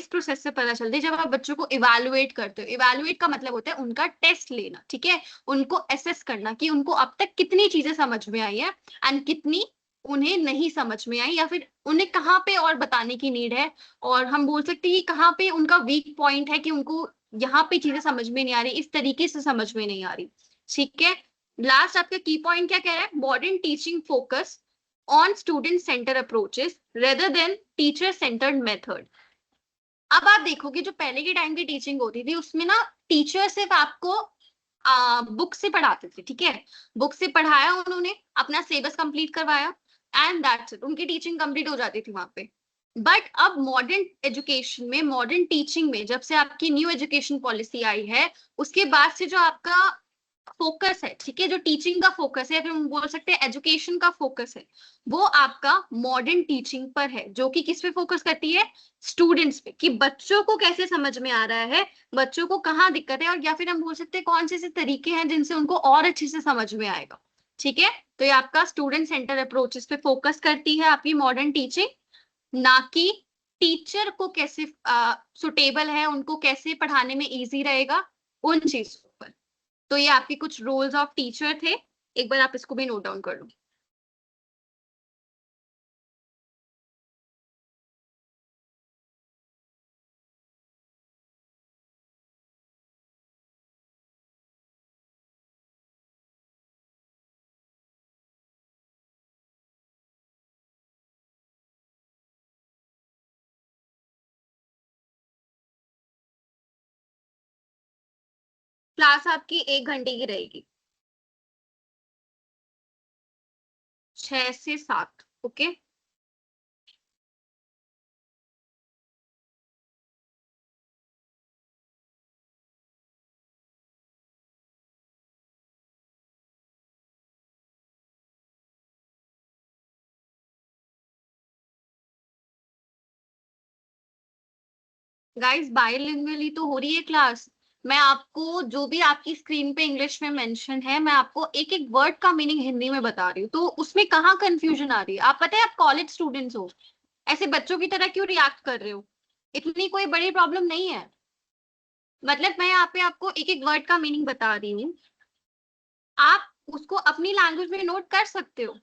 प्रोसेस से पता चलती है जब आप बच्चों को इवेलुएट करते हो। इवेलुएट का मतलब होता है उनका टेस्ट लेना। ठीक है, उनको एसेस करना कि उनको अब तक कितनी चीजें समझ में आई है एंड कितनी उन्हें नहीं समझ में आई, या फिर उन्हें कहाँ पे और बताने की नीड है। और हम बोल सकते हैं कि कहाँ पे उनका वीक पॉइंट है कि उनको यहाँ पे चीजें समझ में नहीं आ रही, इस तरीके से समझ में नहीं आ रही। ठीक है, लास्ट आपका की पॉइंट क्या कह रहा है, modern teaching focus on student centre approaches rather than teacher centred method. अब आप देखोगे जो पहले के टाइम की टीचिंग होती थी उसमें ना टीचर सिर्फ आपको बुक से पढ़ाते थे। ठीक है, बुक से पढ़ाया, उन्होंने अपना सिलेबस कंप्लीट करवाया एंड दैट्स इट, उनकी टीचिंग कंप्लीट हो जाती थी वहां पे। बट अब मॉडर्न एजुकेशन में, मॉडर्न टीचिंग में जब से आपकी न्यू एजुकेशन पॉलिसी आई है, उसके बाद से जो आपका फोकस है, ठीक है, जो टीचिंग का फोकस है, फिर हम बोल सकते हैं एजुकेशन का फोकस है, वो आपका मॉडर्न टीचिंग पर है, जो कि किस पे फोकस करती है, स्टूडेंट्स पे, कि बच्चों को कैसे समझ में आ रहा है, बच्चों को कहाँ दिक्कत है, और या फिर हम बोल सकते हैं कौन से ऐसे तरीके हैं जिनसे उनको और अच्छे से समझ में आएगा। ठीक है, तो ये आपका स्टूडेंट सेंटर अप्रोचेस पे फोकस करती है आपकी मॉडर्न टीचिंग, ना कि टीचर को कैसे सुटेबल है, उनको कैसे पढ़ाने में इजी रहेगा, उन चीजों पर। तो ये आपके कुछ रोल्स ऑफ टीचर थे, एक बार आप इसको भी नोट डाउन कर लो। क्लास आपकी 1 घंटे की रहेगी, 6 से 7। ओके, गाइस बायलिंगुअली तो हो रही है क्लास। मैं आपको जो भी आपकी स्क्रीन पे इंग्लिश में मेंशन है, मैं आपको एक एक वर्ड का मीनिंग हिंदी में बता रही हूँ, तो उसमें कहाँ कंफ्यूजन आ रही है। आप पता है आप कॉलेज स्टूडेंट्स हो, ऐसे बच्चों की तरह क्यों रिएक्ट कर रहे हो, इतनी कोई बड़ी प्रॉब्लम नहीं है। मतलब मैं यहाँ पे आपको एक एक वर्ड का मीनिंग बता रही हूँ, आप उसको अपनी लैंग्वेज में नोट कर सकते हो।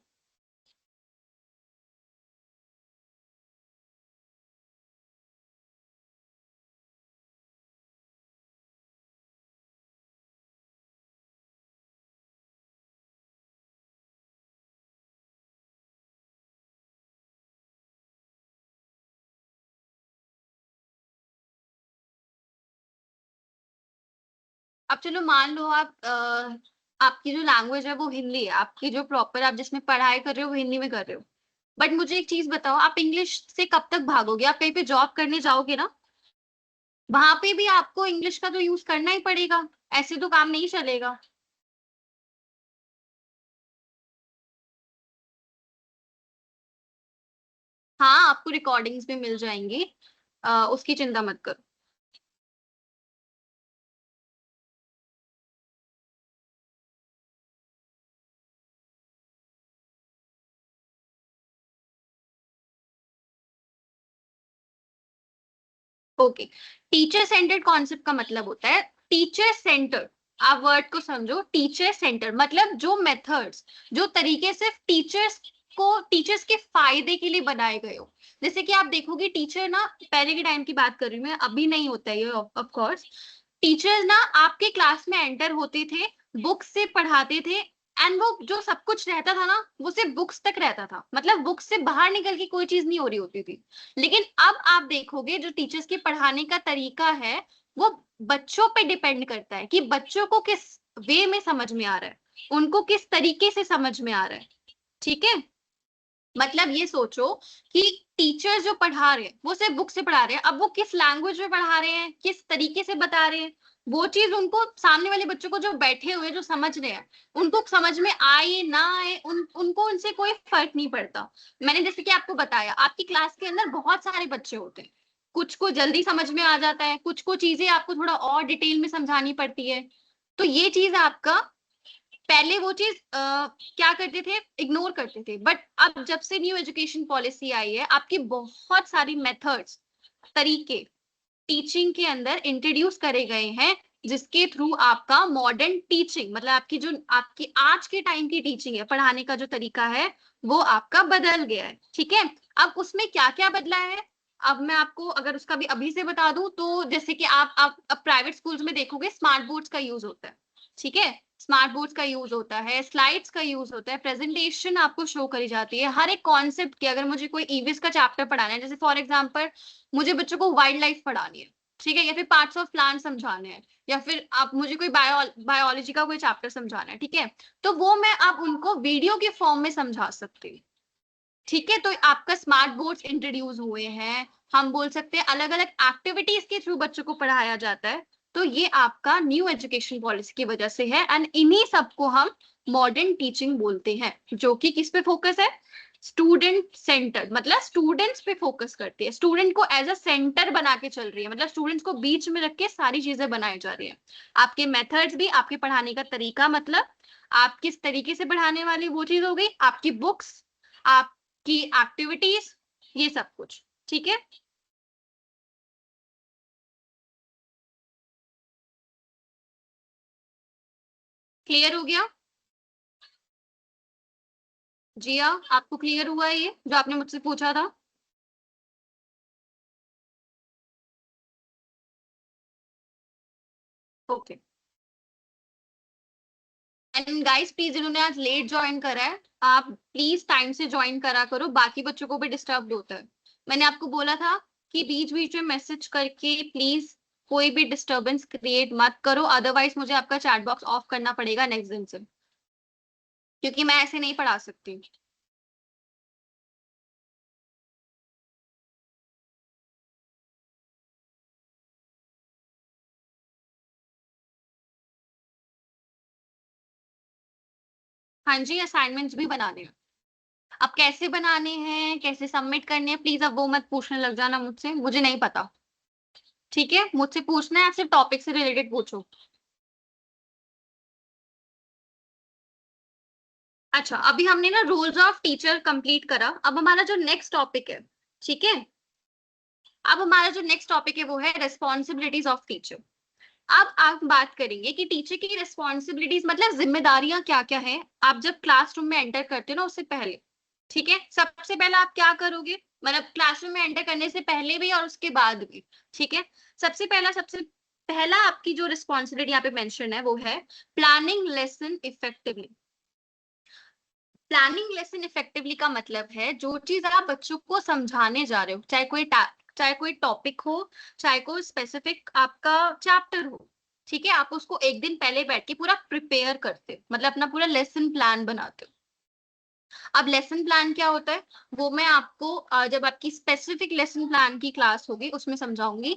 अब चलो मान लो आप आपकी जो लैंग्वेज है वो हिंदी है, आपकी जो प्रॉपर आप जिसमें पढ़ाई कर रहे हो वो हिंदी में कर रहे हो, बट मुझे एक चीज बताओ, आप इंग्लिश से कब तक भागोगे? आप कहीं पे जॉब करने जाओगे ना, वहां पे भी आपको इंग्लिश का तो यूज करना ही पड़ेगा, ऐसे तो काम नहीं चलेगा। हाँ, आपको रिकॉर्डिंग्स भी मिल जाएंगी, उसकी चिंता मत करो। ओके, टीचर सेंटर्ड कॉन्सेप्ट का मतलब होता है टीचर सेंटर। आप वर्ड को समझो, टीचर सेंटर मतलब जो मेथड्स, जो तरीके सिर्फ टीचर्स के फायदे के लिए बनाए गए हो। जैसे कि आप देखोगे टीचर ना, पहले के टाइम की बात कर रही हूँ मैं, अभी नहीं होता है ये ऑफ कोर्स। टीचर्स ना आपके क्लास में एंटर होते थे, बुक से पढ़ाते थे, एंड वो जो सब कुछ रहता था ना वो सिर्फ बुक्स तक रहता था, मतलब बुक्स से बाहर निकल के कोई चीज नहीं हो रही होती थी। लेकिन अब आप देखोगे जो टीचर्स के पढ़ाने का तरीका है वो बच्चों पे डिपेंड करता है कि बच्चों को किस वे में समझ में आ रहा है, उनको किस तरीके से समझ में आ रहा है। ठीक है, मतलब ये सोचो कि टीचर जो पढ़ा रहे हैं वो सिर्फ बुक से पढ़ा रहे हैं, अब वो किस लैंग्वेज में पढ़ा रहे हैं, किस तरीके से बता रहे हैं, वो चीज उनको सामने वाले बच्चों को जो बैठे हुए जो समझ रहे हैं, उनको समझ में आए ना आए उनको उनसे कोई फर्क नहीं पड़ता। मैंने जैसे कि आपको बताया, आपकी क्लास के अंदर बहुत सारे बच्चे होते हैं, कुछ को जल्दी समझ में आ जाता है, कुछ को चीजें आपको थोड़ा और डिटेल में समझानी पड़ती है। तो ये चीज आपका, पहले वो चीज क्या करते थे, इग्नोर करते थे, बट अब जब से न्यू एजुकेशन पॉलिसी आई है, आपकी बहुत सारी मेथड्स, तरीके टीचिंग के अंदर इंट्रोड्यूस करे गए हैं, जिसके थ्रू आपका मॉडर्न टीचिंग मतलब आपकी जो आपकी आज के टाइम की टीचिंग है, पढ़ाने का जो तरीका है वो आपका बदल गया है। ठीक है, अब उसमें क्या क्या बदला है, अब मैं आपको अगर उसका भी अभी से बता दूं तो जैसे कि आप अब प्राइवेट स्कूल्स में देखोगे स्मार्ट बोर्ड्स का यूज होता है। ठीक है, स्मार्ट बोर्ड्स का यूज होता है, स्लाइड्स का यूज होता है, प्रेजेंटेशन आपको शो करी जाती है हर एक कॉन्सेप्ट की। अगर मुझे कोई ईवीएस का चैप्टर पढ़ाना है, जैसे फॉर एग्जांपल मुझे बच्चों को वाइल्ड लाइफ पढ़ानी है, ठीक है, या फिर पार्ट्स ऑफ प्लांट समझाने हैं, या फिर आप मुझे कोई बायोलॉजी का कोई चैप्टर समझाना है, ठीक है, तो वो मैं आप उनको वीडियो के फॉर्म में समझा सकती हूँ। ठीक है, तो आपका स्मार्ट बोर्ड्स इंट्रोड्यूस हुए हैं, हम बोल सकते हैं अलग अलग एक्टिविटीज के थ्रू बच्चों को पढ़ाया जाता है। तो ये आपका न्यू एजुकेशन पॉलिसी की वजह से है, एंड इन्हीं सबको हम मॉडर्न टीचिंग बोलते हैं, जो कि किस पे फोकस है, स्टूडेंट सेंटर, मतलब स्टूडेंट्स पे फोकस करती है, स्टूडेंट को एज अ सेंटर बना के चल रही है, मतलब स्टूडेंट्स को बीच में रख के सारी चीजें बनाई जा रही है। आपके मेथड्स भी, आपके पढ़ाने का तरीका, मतलब आप किस तरीके से पढ़ाने वाली वो चीज हो गई, आपकी बुक्स, की एक्टिविटीज, ये सब कुछ। ठीक है, क्लियर हो गया? जिया, आपको क्लियर हुआ है ये जो आपने मुझसे पूछा था? ओके, एंड गाइस प्लीज जिन्होंने आज लेट ज्वाइन करा है, आप प्लीज टाइम से ज्वाइन करा करो, बाकी बच्चों को भी डिस्टर्ब होता है। मैंने आपको बोला था कि बीच बीच में मैसेज करके प्लीज कोई भी डिस्टरबेंस क्रिएट मत करो, अदरवाइज मुझे आपका चैट बॉक्स ऑफ करना पड़ेगा नेक्स्ट दिन से, क्योंकि मैं ऐसे नहीं पढ़ा सकती। हाँ जी, असाइनमेंट्स भी बनाने हैं। अब कैसे बनाने हैं, कैसे सबमिट करने हैं, प्लीज अब वो मत पूछने लग जाना मुझसे, मुझे नहीं पता। ठीक है, मुझसे पूछना है, सिर्फ टॉपिक से रिलेटेड पूछो। अच्छा, अभी हमने ना रोल्स ऑफ टीचर कंप्लीट करा, अब हमारा जो नेक्स्ट टॉपिक है, ठीक है, अब हमारा जो नेक्स्ट टॉपिक है वो है रिस्पॉन्सिबिलिटीज ऑफ टीचर। अब आप बात करेंगे कि टीचर की रिस्पॉन्सिबिलिटीज मतलब जिम्मेदारियां क्या क्या है, आप जब क्लासरूम में एंटर करते हो ना उससे पहले। ठीक है, सबसे पहले आप क्या करोगे, मतलब क्लासरूम में एंटर करने से पहले भी और उसके बाद भी। ठीक है, सबसे पहला आपकी जो रिस्पॉन्सिबिलिटी यहाँ पे मेंशन है वो है planning lesson effectively. Planning lesson effectively का मतलब है जो चीज आप बच्चों को समझाने जा रहे हो, चाहे कोई टॉपिक हो, चाहे कोई स्पेसिफिक आपका चैप्टर हो, ठीक है, आप उसको एक दिन पहले बैठ के पूरा प्रिपेयर करते हो, मतलब अपना पूरा लेसन प्लान बनाते हो। अब लेसन प्लान क्या होता है वो मैं आपको जब आपकी स्पेसिफिक लेसन प्लान की क्लास होगी उसमें समझाऊंगी।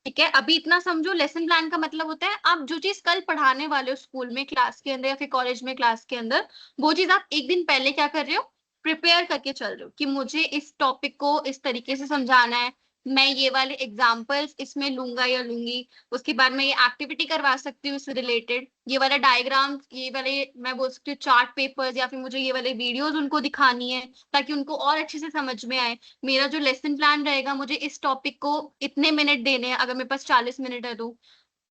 ठीक है, अभी इतना समझो, लेसन प्लान का मतलब होता है आप जो चीज कल पढ़ाने वाले हो स्कूल में, क्लास के अंदर या फिर कॉलेज में क्लास के अंदर, वो चीज आप एक दिन पहले क्या कर रहे हो, प्रिपेयर करके चल रहे हो कि मुझे इस टॉपिक को इस तरीके से समझाना है, मैं ये वाले एग्जाम्पल्स इसमें लूंगा या लूंगी, उसके बाद मैं ये एक्टिविटी करवा सकती हूँ इससे रिलेटेड, ये वाला डायग्राम, ये वाले मैं बोल सकती हूँ चार्ट पेपर्स, या फिर मुझे ये वाले वीडियोस उनको दिखानी है ताकि उनको और अच्छे से समझ में आए। मेरा जो लेसन प्लान रहेगा, मुझे इस टॉपिक को इतने मिनट देने हैं, अगर मेरे पास 40 मिनट है तो,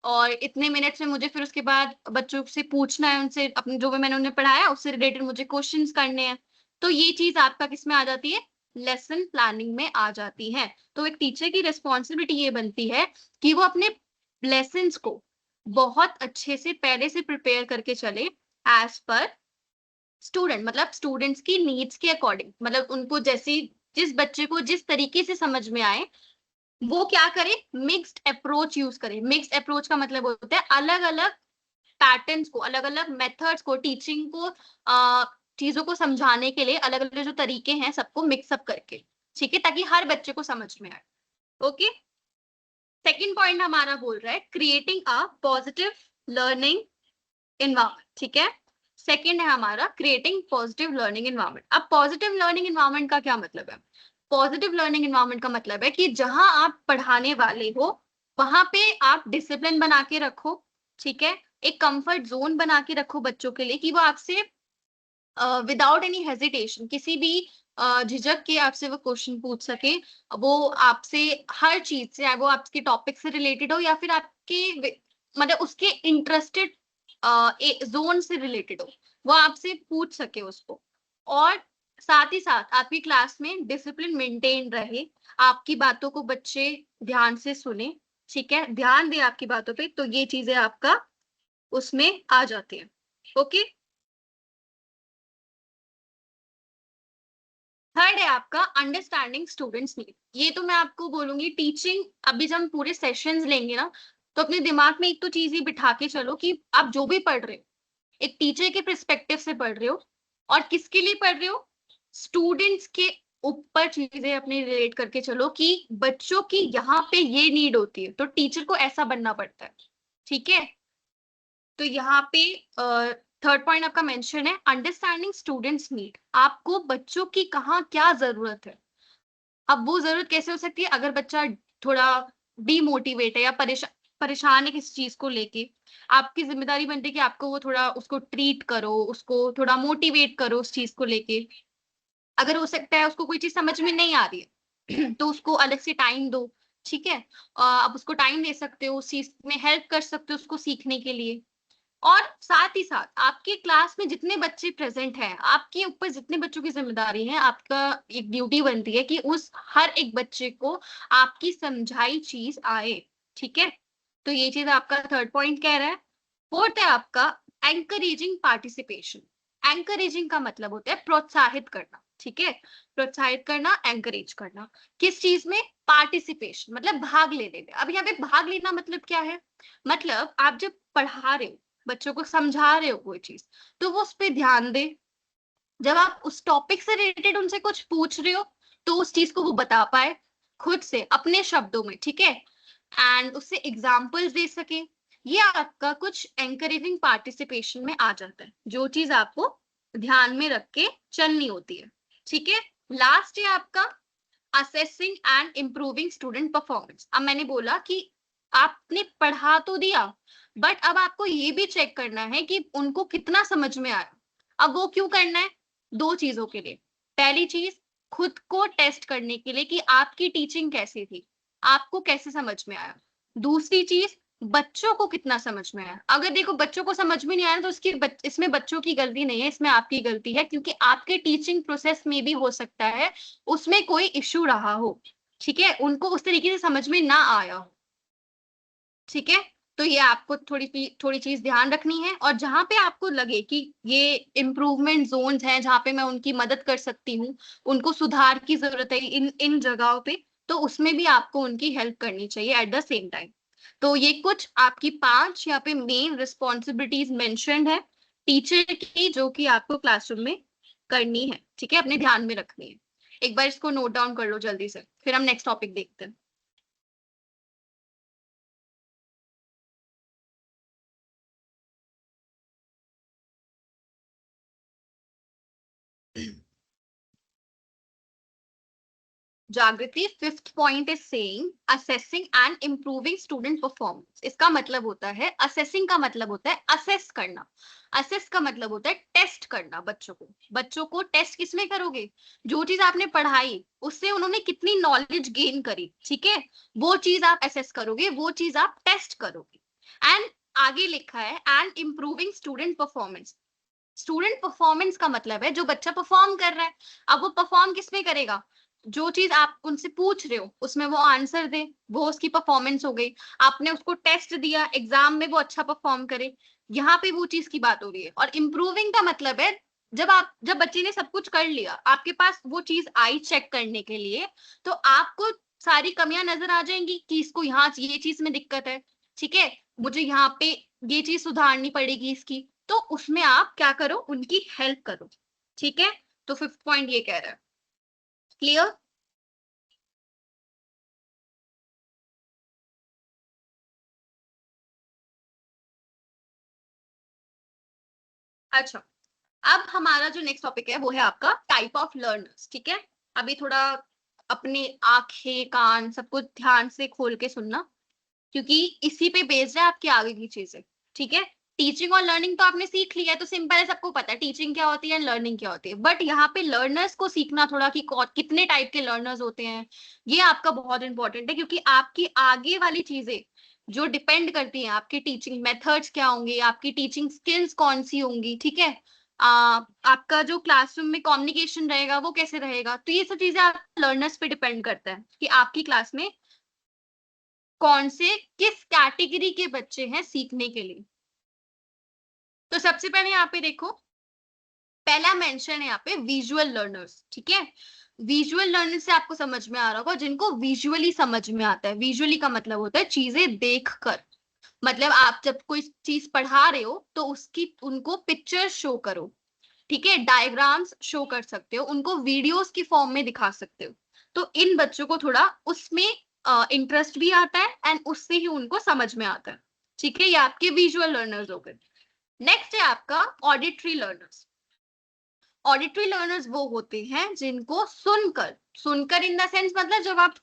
और इतने मिनट में मुझे फिर उसके बाद बच्चों से पूछना है, उनसे अपने जो भी मैंने उन्हें पढ़ाया उससे रिलेटेड मुझे क्वेश्चंस करने हैं। तो ये चीज आपका किस में आ जाती है, लेसन प्लानिंग में आ जाती है। तो एक टीचर की रिस्पॉन्सिबिलिटी ये बनती है कि वो अपने लेसन्स को बहुत अच्छे से पहले से प्रिपेयर करके चले, एज पर स्टूडेंट, मतलब स्टूडेंट्स की नीड्स के अकॉर्डिंग, मतलब उनको जैसी, जिस बच्चे को जिस तरीके से समझ में आए वो क्या करे, मिक्स्ड अप्रोच यूज करे। मिक्स्ड अप्रोच का मतलब होता है अलग अलग पैटर्न्स को, अलग अलग मेथड्स को, टीचिंग को, चीजों को समझाने के लिए अलग अलग जो तरीके हैं सबको मिक्सअप करके, ठीक है, ताकि हर बच्चे को समझ में आए। ओके, सेकेंड पॉइंट हमारा बोल रहा है creating a positive learning environment. ठीक है, सेकेंड है हमारा क्रिएटिंग पॉजिटिव लर्निंग इन्वायरमेंट। अब पॉजिटिव लर्निंग इन्वायरमेंट का क्या मतलब है, पॉजिटिव लर्निंग इन्वायरमेंट का मतलब है कि जहां आप पढ़ाने वाले हो वहां पे आप डिसिप्लिन बना के रखो। ठीक है, एक कंफर्ट जोन बना के रखो बच्चों के लिए कि वो आपसे विदाउट एनी हेजिटेशन, किसी भी झिझक के आपसे वो क्वेश्चन पूछ सके। वो आपसे हर चीज से, चाहे वो आपके टॉपिक से रिलेटेड हो या फिर आपके मतलब उसके इंटरेस्टेड जोन से रिलेटेड हो, वो आपसे पूछ सके उसको। और साथ ही साथ आपकी क्लास में डिसिप्लिन मेंटेन रहे, आपकी बातों को बच्चे ध्यान से सुने, ठीक है, ध्यान दे आपकी बातों पे, तो ये चीजें आपका उसमें आ जाती है। ओके, थर्ड है आपका अंडरस्टैंडिंग स्टूडेंट्स नीड। ये तो मैं आपको बोलूंगी टीचिंग, अभी जब हम पूरे सेशंस लेंगे ना, तो अपने दिमाग में एक तो चीज ही बिठा के चलो कि आप जो भी पढ़ रहे हो एक टीचर के पर्सपेक्टिव से पढ़ रहे हो, और किसके लिए पढ़ रहे हो, स्टूडेंट्स के ऊपर चीजें अपनी रिलेट करके चलो कि बच्चों की यहाँ पे ये नीड होती है तो टीचर को ऐसा बनना पड़ता है। ठीक है, तो यहाँ पे थर्ड पॉइंट आपका मेंशन है अंडरस्टैंडिंग स्टूडेंट्स नीड, आपको बच्चों की कहाँ क्या जरूरत है। अब वो जरूरत कैसे हो सकती है, अगर बच्चा थोड़ा डीमोटिवेट है या परेशान है किसी चीज को लेके, आपकी जिम्मेदारी बनती है कि आपको वो थोड़ा उसको ट्रीट करो, उसको थोड़ा मोटिवेट करो उस चीज को लेके। अगर हो सकता है उसको कोई चीज समझ में नहीं आ रही है तो उसको अलग से टाइम दो। ठीक है, आप उसको टाइम दे सकते हो, उस चीज में हेल्प कर सकते हो उसको सीखने के लिए। और साथ ही साथ आपके क्लास में जितने बच्चे प्रेजेंट हैं, आपके ऊपर जितने बच्चों की जिम्मेदारी है, आपका एक ड्यूटी बनती है कि उस हर एक बच्चे को आपकी समझाई चीज आए। ठीक है, तो ये चीज आपका थर्ड पॉइंट कह रहा है। फोर्थ है आपका एंकरेजिंग पार्टिसिपेशन। एंकरेजिंग का मतलब होता है प्रोत्साहित करना। ठीक है, प्रोत्साहित करना, एंकरेज करना, किस चीज में, पार्टिसिपेशन मतलब भाग लेने में। अब यहाँ पे भाग लेना मतलब क्या है, मतलब आप जब पढ़ा रहे हो, बच्चों को समझा रहे हो कोई चीज, तो वो उस पर ध्यान दे। जब आप उस टॉपिक से रिलेटेड उनसे कुछ पूछ रहे हो तो उस चीज को वो बता पाए खुद से अपने शब्दों में। ठीक है, एंड उससे एग्जाम्पल्स दे सके। ये आपका कुछ एंकरेजिंग पार्टिसिपेशन में आ जाता है, जो चीज आपको ध्यान में रख के चलनी होती है। ठीक है, लास्ट है आपका assessing and improving student performance. अब मैंने बोला कि आपने पढ़ा तो दिया, बट अब आपको ये भी चेक करना है कि उनको कितना समझ में आया। अब वो क्यों करना है, दो चीजों के लिए। पहली चीज, खुद को टेस्ट करने के लिए कि आपकी टीचिंग कैसी थी, आपको कैसे समझ में आया। दूसरी चीज, बच्चों को कितना समझ में आया। अगर देखो बच्चों को समझ में नहीं आया तो इसमें बच्चों की गलती नहीं है, इसमें आपकी गलती है, क्योंकि आपके टीचिंग प्रोसेस में भी हो सकता है उसमें कोई इश्यू रहा हो। ठीक है, उनको उस तरीके से समझ में ना आया हो। ठीक है, तो ये आपको थोड़ी चीज ध्यान रखनी है, और जहां पे आपको लगे कि ये इम्प्रूवमेंट जोन्स हैं जहां पे मैं उनकी मदद कर सकती हूँ, उनको सुधार की जरूरत है इन इन जगहों पे, तो उसमें भी आपको उनकी हेल्प करनी चाहिए एट द सेम टाइम। तो ये कुछ आपकी 5 यहाँ पे मेन रिस्पॉन्सिबिलिटीज मेंशन्ड है टीचर की, जो कि आपको क्लासरूम में करनी है, ठीक है, अपने ध्यान में रखनी है। एक बार इसको नोट डाउन कर लो जल्दी से, फिर हम नेक्स्ट टॉपिक देखते हैं। जागृति, fifth point is saying assessing and improving student performance. इसका मतलब होता है, असेसिंग का मतलब होता है असेस करना। असेस का मतलब होता है टेस्ट करना बच्चों को। बच्चों को टेस्ट किसमें करोगे? जो चीज आपने पढ़ाई उससे उन्होंने कितनी नॉलेज गेन करी, ठीक है, वो चीज आप असेस करोगे, वो चीज आप टेस्ट करोगे। एंड आगे लिखा है and improving student performance. Student performance का मतलब है जो बच्चा परफॉर्म कर रहा है। अब वो परफॉर्म किसमें करेगा? जो चीज आप उनसे पूछ रहे हो उसमें वो आंसर दे, वो उसकी परफॉर्मेंस हो गई। आपने उसको टेस्ट दिया, एग्जाम में वो अच्छा परफॉर्म करे, यहाँ पे वो चीज की बात हो रही है। और इम्प्रूविंग का मतलब है जब बच्चे ने सब कुछ कर लिया, आपके पास वो चीज आई चेक करने के लिए, तो आपको सारी कमियां नजर आ जाएंगी कि इसको यहाँ ये चीज में दिक्कत है, ठीक है, मुझे यहाँ पे ये चीज सुधारनी पड़ेगी इसकी। तो उसमें आप क्या करो? उनकी हेल्प करो, ठीक है। तो फिफ्थ पॉइंट ये कह रहा है। क्लियर? अच्छा, अब हमारा जो नेक्स्ट टॉपिक है वो है आपका टाइप ऑफ लर्नर्स, ठीक है। अभी थोड़ा अपने आंखें कान सब कुछ ध्यान से खोल के सुनना, क्योंकि इसी पे बेस्ड है आपकी आगे की चीजें, ठीक है। टीचिंग और लर्निंग तो आपने सीख लिया है, तो सिंपल है, सबको पता है टीचिंग क्या होती है, लर्निंग क्या होती है। बट यहाँ पे लर्नर्स को सीखना थोड़ा कि कितने टाइप के लर्नर्स होते हैं, ये आपका बहुत इंपॉर्टेंट है, क्योंकि आपकी आगे वाली चीजें जो डिपेंड करती हैं, आपके टीचिंग मेथड्स क्या होंगे, आपकी टीचिंग स्किल्स कौन सी होंगी, ठीक है, आपका जो क्लासरूम में कम्युनिकेशन रहेगा वो कैसे रहेगा, तो ये सब चीजें आप लर्नर्स पे डिपेंड करता है कि आपकी क्लास में कौन से किस कैटेगरी के बच्चे हैं सीखने के लिए। तो सबसे पहले यहाँ पे देखो, पहला मेंशन है यहाँ पे विजुअल लर्नर्स, ठीक है। विजुअल लर्नर्स से आपको समझ में आ रहा होगा जिनको विजुअली समझ में आता है। विजुअली का मतलब होता है चीजें देखकर, मतलब आप जब कोई चीज पढ़ा रहे हो तो उसकी उनको पिक्चर शो करो, ठीक है, डायग्राम्स शो कर सकते हो, उनको वीडियोस की फॉर्म में दिखा सकते हो। तो इन बच्चों को थोड़ा उसमें इंटरेस्ट भी आता है एंड उससे ही उनको समझ में आता है, ठीक है। ये आपके विजुअल लर्नर्स हो गए। नेक्स्ट है आपका ऑडिटरी लर्नर्स। ऑडिटरी लर्नर्स वो होते हैं जिनको सुनकर, सुनकर इन द सेंस मतलब जब आप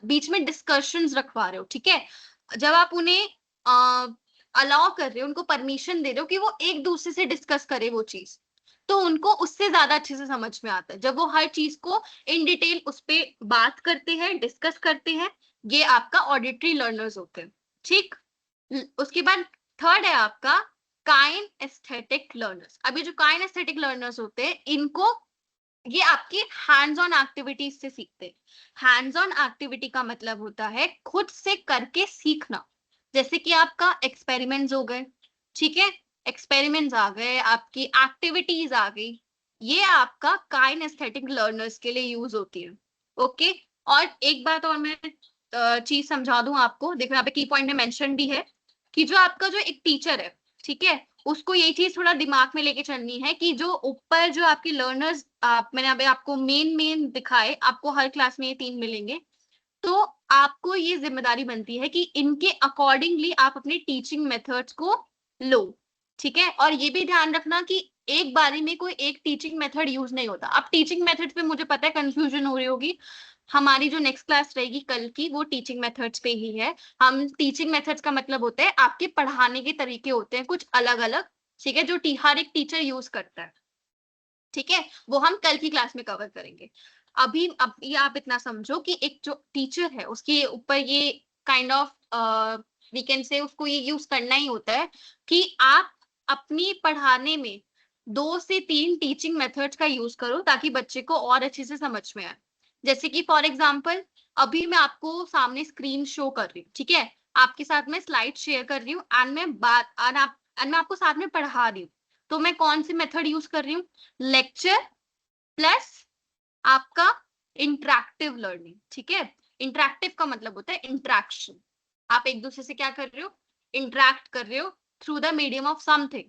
बीच में डिस्कशंस रखवा रहे हो, ठीक है, जब आप उन्हें अलाउ कर रहे हो, उनको परमिशन दे रहे हो कि वो एक दूसरे से डिस्कस करे वो चीज, तो उनको उससे ज्यादा अच्छे से समझ में आता है जब वो हर चीज को इन डिटेल उस पर बात करते हैं, डिस्कस करते हैं। ये आपका ऑडिटरी लर्नर्स होते हैं, ठीक। उसके बाद थर्ड है आपका काइन एस्थेटिक लर्नर्स। अभी जो काइन एस्थेटिक लर्नर्स होते हैं इनको, ये आपकी हैंड्स ऑन एक्टिविटीज से सीखते हैं। हैंड्स ऑन एक्टिविटी का मतलब होता है खुद से करके सीखना, जैसे कि आपका एक्सपेरिमेंट्स हो गए, ठीक है, एक्सपेरिमेंट्स आ गए, आपकी एक्टिविटीज आ गई, ये आपका काइन एस्थेटिक लर्नर्स के लिए यूज होती है, ओके। और एक बात और मैं चीज समझा दूं आपको, देखो यहाँ पे की पॉइंट में मेंशन भी है कि जो आपका जो एक टीचर है, ठीक है, उसको ये चीज थोड़ा दिमाग में लेके चलनी है कि जो ऊपर जो आपके लर्नर्स मैंने अभी आपको मेन मेन दिखाए, आपको हर क्लास में ये 3 मिलेंगे, तो आपको ये जिम्मेदारी बनती है कि इनके अकॉर्डिंगली आप अपने टीचिंग मेथड्स को लो, ठीक है। और ये भी ध्यान रखना कि एक बारी में कोई एक टीचिंग मेथड यूज नहीं होता। अब टीचिंग मेथड पे मुझे पता है कंफ्यूजन हो रही होगी, हमारी जो नेक्स्ट क्लास रहेगी कल की वो टीचिंग मेथड्स पे ही है। हम टीचिंग मेथड्स का मतलब होता है आपके पढ़ाने के तरीके होते हैं कुछ अलग अलग, ठीक है, जो हर एक टीचर यूज करता है, ठीक है, वो हम कल की क्लास में कवर करेंगे। अभी अब ये आप इतना समझो कि एक जो टीचर है उसके ऊपर ये काइंड ऑफ वी कैन से उसको ये यूज करना ही होता है कि आप अपनी पढ़ाने में 2 से 3 टीचिंग मेथड्स का यूज करो ताकि बच्चे को और अच्छे से समझ में आए। जैसे कि फॉर एग्जाम्पल अभी मैं आपको सामने स्क्रीन शो कर रही हूँ, ठीक है, आपके साथ मैं स्लाइड शेयर कर रही हूँ एंड मैं आपको साथ में पढ़ा रही हूँ। तो मैं कौन सी मेथड यूज कर रही हूँ? लेक्चर प्लस आपका इंटरेक्टिव लर्निंग, ठीक है। इंटरेक्टिव का मतलब होता है इंटरेक्शन, आप एक दूसरे से क्या कर रहे हो, इंटरेक्ट कर रहे हो through the medium of something,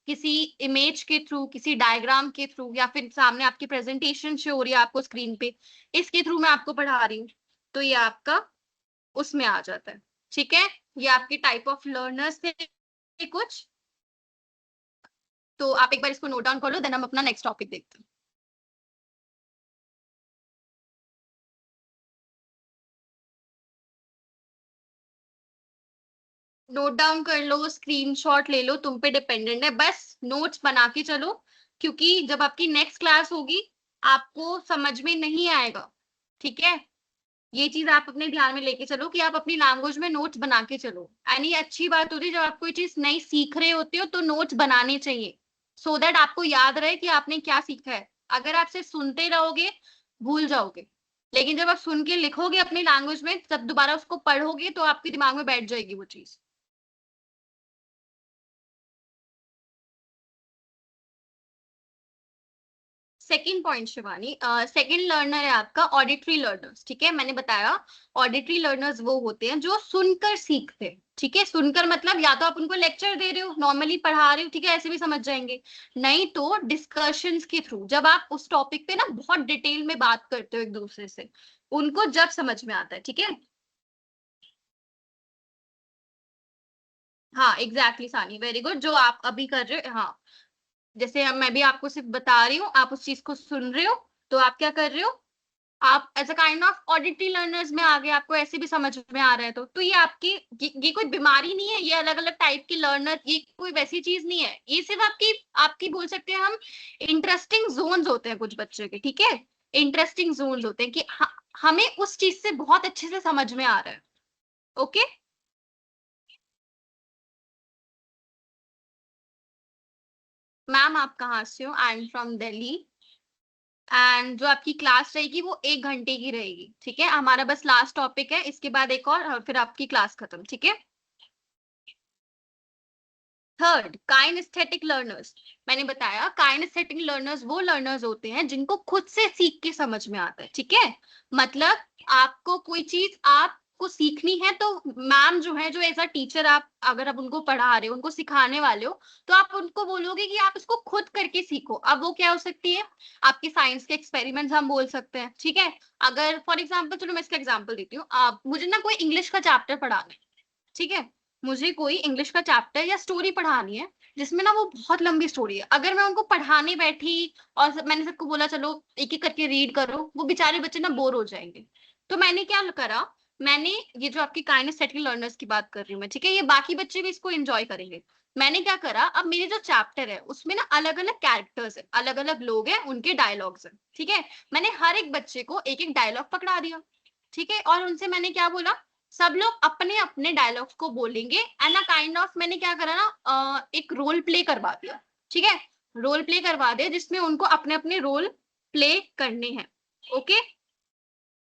किसी इमेज के थ्रू, किसी डायग्राम के थ्रू, या फिर सामने आपकी प्रेजेंटेशन शो हो रही है आपको स्क्रीन पे, इसके थ्रू मैं आपको पढ़ा रही हूँ, तो ये आपका उसमें आ जाता है। ठीक है, ये आपके टाइप ऑफ लर्नर्स थे कुछ। तो आप एक बार इसको नोट डाउन कर लो, देन हम अपना नेक्स्ट टॉपिक देखते हैं। नोट डाउन कर लो, स्क्रीनशॉट ले लो, तुम पे डिपेंडेंट है, बस नोट्स बना के चलो, क्योंकि जब आपकी नेक्स्ट क्लास होगी आपको समझ में नहीं आएगा। ठीक है, ये चीज आप अपने ध्यान में लेके चलो कि आप अपनी लैंग्वेज में नोट्स बना के चलो। एंड ये अच्छी बात होती है, जब आप कोई चीज नई सीख रहे होते हो तो नोट्स बनाने चाहिए, सो दैट आपको याद रहे कि आपने क्या सीखा है। अगर आप सिर्फ सुनते रहोगे भूल जाओगे, लेकिन जब आप सुन के लिखोगे अपनी लैंग्वेज में, जब दोबारा उसको पढ़ोगे तो आपके दिमाग में बैठ जाएगी वो चीज। Second point Shivani, second learner है आपका ऑडिटरी लर्नर्स। ठीक है, मैंने बताया ऑडिटरी लर्नर्स वो होते हैं जो सुनकर सीखते हैं। ठीक है, सुनकर मतलब या तो आप उनको लेक्चर दे रहे हो, नॉर्मली पढ़ा रहे हो, ठीक है, ऐसे भी समझ जाएंगे, नहीं तो डिस्कशंस के थ्रू, जब आप उस टॉपिक पे ना बहुत डिटेल में बात करते हो एक दूसरे से, उनको जब समझ में आता है। ठीक है, हाँ एग्जैक्टली सानी, वेरी गुड, जो आप अभी कर रहे हो। हाँ, जैसे मैं भी आपको सिर्फ बता रही हूँ, आप उस चीज को सुन रहे हो, तो आप क्या कर रहे हो, आप as a kind of auditory learners में आ गए, आपको ऐसे भी समझ में आ रहा है। तो ये आपकी, ये कोई बीमारी नहीं है, ये अलग अलग टाइप की लर्नर, ये कोई वैसी चीज नहीं है, ये सिर्फ आपकी आपकी बोल सकते हैं हम इंटरेस्टिंग जोन्स होते हैं कुछ बच्चे के। ठीक है, इंटरेस्टिंग जोन्स होते हैं कि हमें उस चीज से बहुत अच्छे से समझ में आ रहा है। ओके, मैम आप कहाँ से हो? I am from Delhi. And जो आपकी क्लास रहेगी वो 1 घंटे की रहेगी। ठीक है, हमारा बस लास्ट टॉपिक है, इसके बाद एक और फिर आपकी क्लास खत्म। ठीक है, थर्ड काइनेस्थेटिक लर्नर्स। मैंने बताया काइनेस्थेटिक लर्नर्स वो लर्नर्स होते हैं जिनको खुद से सीख के समझ में आता है। ठीक है, मतलब आपको कोई चीज आपको सीखनी है, तो मैम जो है, जो एज अ टीचर आप अगर आप उनको पढ़ा रहे हो, उनको सिखाने वाले हो, तो आप उनको बोलोगे कि आप इसको खुद करके सीखो। अब वो क्या हो सकती है, आपके साइंस के एक्सपेरिमेंट्स हम बोल सकते हैं। ठीक है, अगर फॉर एग्जाम्पल, चलो मैं इसका एग्जाम्पल देती हूँ, आप मुझे ना कोई इंग्लिश का चैप्टर पढ़ाना है। ठीक है, मुझे कोई इंग्लिश का चैप्टर या स्टोरी पढ़ानी है, जिसमें ना वो बहुत लंबी स्टोरी है, अगर मैं उनको पढ़ाने बैठी और मैंने सबको बोला चलो एक एक करके रीड करो, वो बेचारे बच्चे ना बोर हो जाएंगे। तो मैंने क्या करा, मैंने, ये जो आपकी काइनेस्थेटिक लर्नर्स की बात कर रही हूँ मैं, ठीक है, ये बाकी बच्चे भी इसको एंजॉय करेंगे। मैंने क्या करा, अब मेरे जो चैप्टर है उसमें ना अलग अलग कैरेक्टर्स है, अलग अलग लोग हैं, उनके डायलॉग्स हैं। ठीक है, मैंने हर एक बच्चे को एक एक डायलॉग पकड़ा दिया। ठीक है, और उनसे मैंने क्या बोला, सब लोग अपने अपने डायलॉग्स को बोलेंगे, एंड अ काइंड ऑफ मैंने क्या करा ना, एक रोल प्ले करवा दिया। ठीक है, रोल प्ले करवा दिया जिसमें उनको अपने अपने रोल प्ले करने हैं। ओके,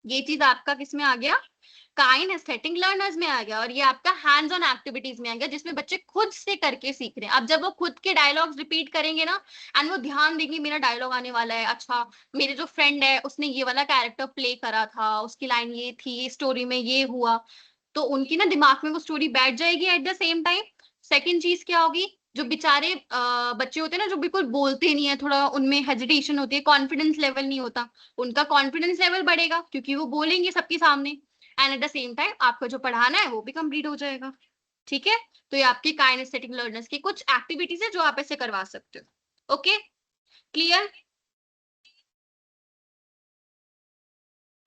ये चीज आपका किस में आ गया, काइन एस्थेटिक लर्नर्स में आ गया, और ये आपका हैंड्स ऑन एक्टिविटीज में आ गया, जिसमें बच्चे खुद से करके सीख रहे हैं। अब जब वो खुद के डायलॉग्स रिपीट करेंगे ना, एंड वो ध्यान देंगे मेरा डायलॉग आने वाला है, अच्छा मेरे जो फ्रेंड है उसने ये वाला कैरेक्टर प्ले करा था, उसकी लाइन ये थी, स्टोरी में ये हुआ, तो उनकी ना दिमाग में वो स्टोरी बैठ जाएगी। At the same time second चीज क्या होगी, जो बेचारे बच्चे होते हैं ना, जो बिल्कुल बोलते नहीं है, थोड़ा उनमें हेजिटेशन होती है, कॉन्फिडेंस लेवल नहीं होता, उनका कॉन्फिडेंस लेवल बढ़ेगा क्योंकि वो बोलेंगे सबके सामने, and at the same time आपका जो पढ़ाना है वो भी कंप्लीट हो जाएगा। ठीक है, तो ये आपकी काइनेस्थेटिक लर्नर्स की कुछ एक्टिविटीज है जो आप ऐसे करवा सकते हो। Okay, clear?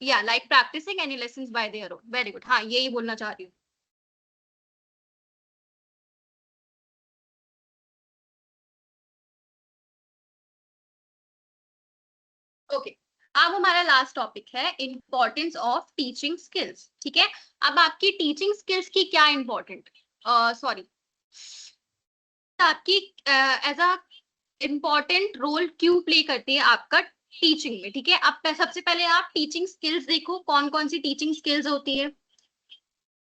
या like practising any lessons by their own, very good, हाँ यही बोलना चाह रही हूँ। ओके, अब हमारा लास्ट टॉपिक है इंपॉर्टेंस ऑफ टीचिंग स्किल्स। ठीक है, अब आपकी टीचिंग स्किल्स की क्या इंपॉर्टेंट, सॉरी, आपकी एज अ इम्पोर्टेंट रोल क्यों प्ले करती है आपका टीचिंग में। ठीक है, अब सबसे पहले आप टीचिंग स्किल्स देखो, कौन कौन सी टीचिंग स्किल्स होती है।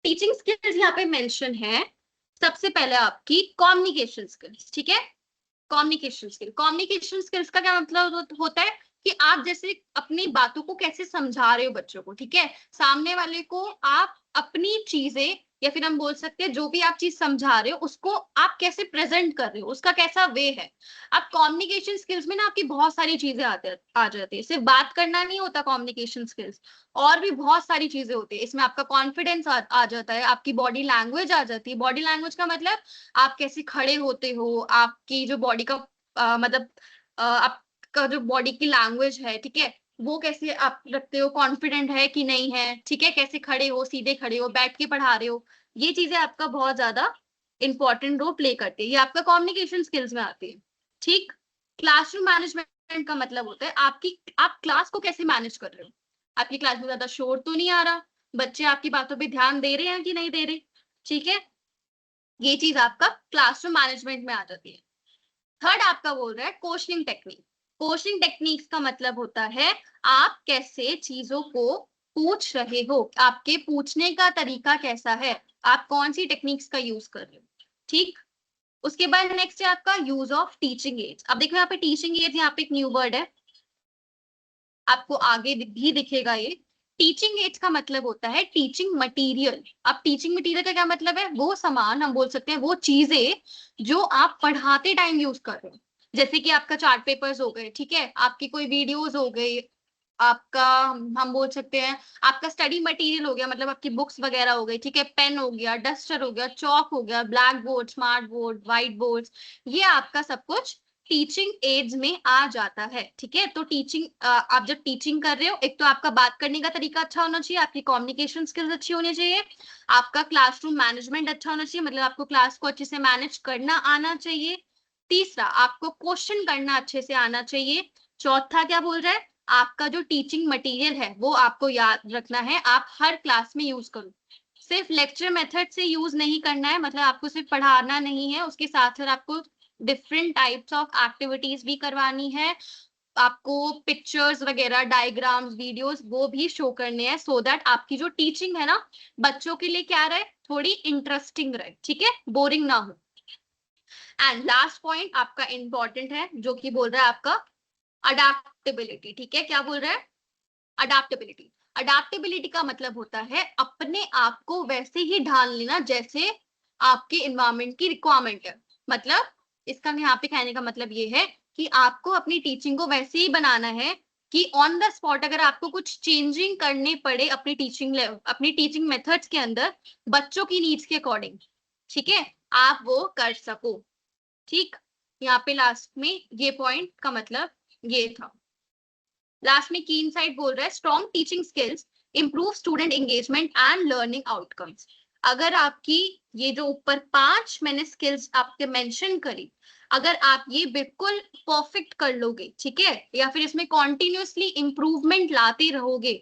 टीचिंग स्किल्स यहाँ पे मेंशन है, सबसे पहले आपकी कम्युनिकेशन स्किल्स। ठीक है, कम्युनिकेशन स्किल, कम्युनिकेशन स्किल्स का क्या मतलब होता है कि आप जैसे अपनी बातों को कैसे समझा रहे हो बच्चों को। ठीक है, सामने वाले को आप अपनी चीजें, या फिर हम बोल सकते हैं जो भी आप चीज समझा रहे हो उसको आप कैसे प्रेजेंट कर रहे हो, उसका कैसा वे है। अब कम्युनिकेशन स्किल्स में ना आपकी बहुत सारी चीजें आ जाती है, सिर्फ बात करना नहीं होता कम्युनिकेशन स्किल्स, और भी बहुत सारी चीजें होती है इसमें। आपका कॉन्फिडेंस आ जाता है, आपकी बॉडी लैंग्वेज आ जाती है। बॉडी लैंग्वेज का मतलब आप कैसे खड़े होते हो, आपकी जो बॉडी का मतलब आपका जो बॉडी की लैंग्वेज है, ठीक है, वो कैसे आप रखते हो, कॉन्फिडेंट है कि नहीं है, ठीक है, कैसे खड़े हो, सीधे खड़े हो, बैठ के पढ़ा रहे हो, ये चीजें आपका बहुत ज्यादा इंपॉर्टेंट रोल प्ले करती है, ये आपका कम्युनिकेशन स्किल्स में आती है। ठीक। क्लासरूम मैनेजमेंट का मतलब होता है आप क्लास को कैसे मैनेज कर रहे हो, आपकी क्लास में ज्यादा शोर तो नहीं आ रहा, बच्चे आपकी बातों पे ध्यान दे रहे हैं कि नहीं दे रहे, ठीक है, ये चीज आपका क्लासरूम मैनेजमेंट में आ जाती है। थर्ड आपका बोल रहा है क्वेश्चनिंग टेक्निक। क्वेश्चनिंग टेक्निक्स का मतलब होता है आप कैसे चीजों को पूछ रहे हो, आपके पूछने का तरीका कैसा है, आप कौन सी टेक्निक्स का यूज कर रहे हो। ठीक। उसके बाद नेक्स्ट है आपका यूज ऑफ टीचिंग एड्स। अब देखो यहाँ पे टीचिंग एड्स, यहाँ पे एक न्यू वर्ड है, आपको आगे भी दिखेगा ये। टीचिंग एड्स का मतलब होता है टीचिंग मटेरियल। अब टीचिंग मटेरियल का क्या मतलब है, वो सामान हम बोल सकते हैं, वो चीजें जो आप पढ़ाते टाइम यूज कर रहे हो, जैसे कि आपका चार्ट पेपर्स हो गए, ठीक है, आपकी कोई वीडियोस हो गई, आपका हम बोल सकते हैं आपका स्टडी मटेरियल हो गया, मतलब आपकी बुक्स वगैरह हो गई, ठीक है, पेन हो गया, डस्टर हो गया, चौक हो गया, black board, smart board, white board, ये आपका सब कुछ टीचिंग एड्स में आ जाता है। ठीक है, तो टीचिंग आप जब टीचिंग कर रहे हो, एक तो आपका बात करने का तरीका अच्छा होना चाहिए, आपकी कम्युनिकेशन स्किल्स अच्छी होनी चाहिए, आपका क्लासरूम मैनेजमेंट अच्छा होना चाहिए, मतलब आपको क्लास को अच्छे से मैनेज करना आना चाहिए। तीसरा, आपको क्वेश्चन करना अच्छे से आना चाहिए। चौथा क्या बोल रहा है, आपका जो टीचिंग मटेरियल है वो आपको याद रखना है, आप हर क्लास में यूज करो, सिर्फ लेक्चर मेथड से यूज नहीं करना है, मतलब आपको सिर्फ पढ़ाना नहीं है, उसके साथ साथ आपको डिफरेंट टाइप्स ऑफ एक्टिविटीज भी करवानी है, आपको पिक्चर्स वगैरह, डायग्राम्स, वीडियोस वो भी शो करने हैं, सो दैट आपकी जो टीचिंग है ना बच्चों के लिए क्या रहे, थोड़ी इंटरेस्टिंग रहे, ठीक है, बोरिंग ना हो। एंड लास्ट पॉइंट आपका इंपॉर्टेंट है, जो कि बोल रहा है आपका अडेप्टेबिलिटी। ठीक है, क्या बोल रहा है, अडेप्टेबिलिटी। अडेप्टेबिलिटी का मतलब होता है अपने आप को वैसे ही ढाल लेना जैसे आपके इन्वायरमेंट की रिक्वायरमेंट है। मतलब इसका यहाँ पे कहने का मतलब ये है कि आपको अपनी टीचिंग को वैसे ही बनाना है कि ऑन द स्पॉट अगर आपको कुछ चेंजिंग करने पड़े अपनी टीचिंग मेथड्स के अंदर, बच्चों की नीड्स के अकॉर्डिंग, ठीक है, आप वो कर सको। ठीक। यहाँ पे लास्ट में ये पॉइंट का मतलब ये था। लास्ट में की इनसाइट बोल रहा है strong teaching skills improve student engagement and learning outcomes. अगर आपकी ये जो ऊपर 5 मैंने स्किल्स आपके मेंशन करी, अगर आप ये बिल्कुल परफेक्ट कर लोगे, ठीक है, या फिर इसमें कॉन्टिन्यूसली इंप्रूवमेंट लाते रहोगे,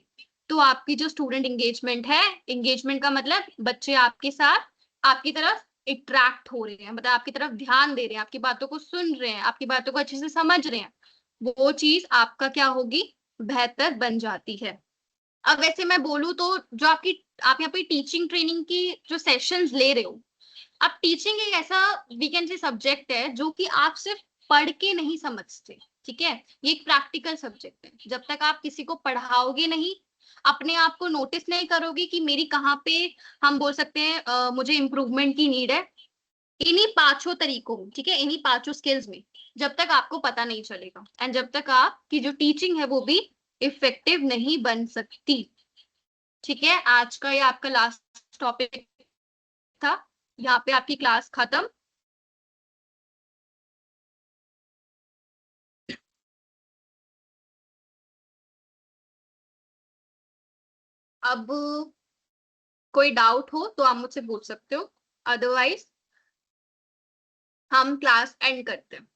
तो आपकी जो स्टूडेंट एंगेजमेंट है, एंगेजमेंट का मतलब बच्चे आपके साथ आपकी तरफ अट्रैक्ट हो रहे हैं, मतलब आपकी तरफ ध्यान दे रहे हैं, आपकी बातों को सुन रहे हैं, आपकी बातों को अच्छे से समझ रहे हैं, वो चीज आपका क्या होगी, बेहतर बन जाती है। अब वैसे मैं बोलूँ तो जो आप यहाँ पे टीचिंग ट्रेनिंग की जो सेशंस ले रहे हो, अब टीचिंग एक ऐसा वी कैन से सब्जेक्ट है जो कि आप सिर्फ पढ़ के नहीं समझते, ठीक है, ये एक प्रैक्टिकल सब्जेक्ट है। जब तक आप किसी को पढ़ाओगे नहीं, अपने आप को नोटिस नहीं करोगे कि मेरी कहाँ पे हम बोल सकते हैं मुझे इम्प्रूवमेंट की नीड है, इन्हीं पांचों तरीकों में, ठीक है, इन्हीं पांचों स्किल्स में, जब तक आपको पता नहीं चलेगा एंड जब तक आपकी जो टीचिंग है वो भी इफेक्टिव नहीं बन सकती। ठीक है, आज का ये आपका लास्ट टॉपिक था, यहाँ पे आपकी क्लास खत्म। अब कोई डाउट हो तो आप मुझसे पूछ सकते हो, अदरवाइज हम क्लास एंड करते हैं।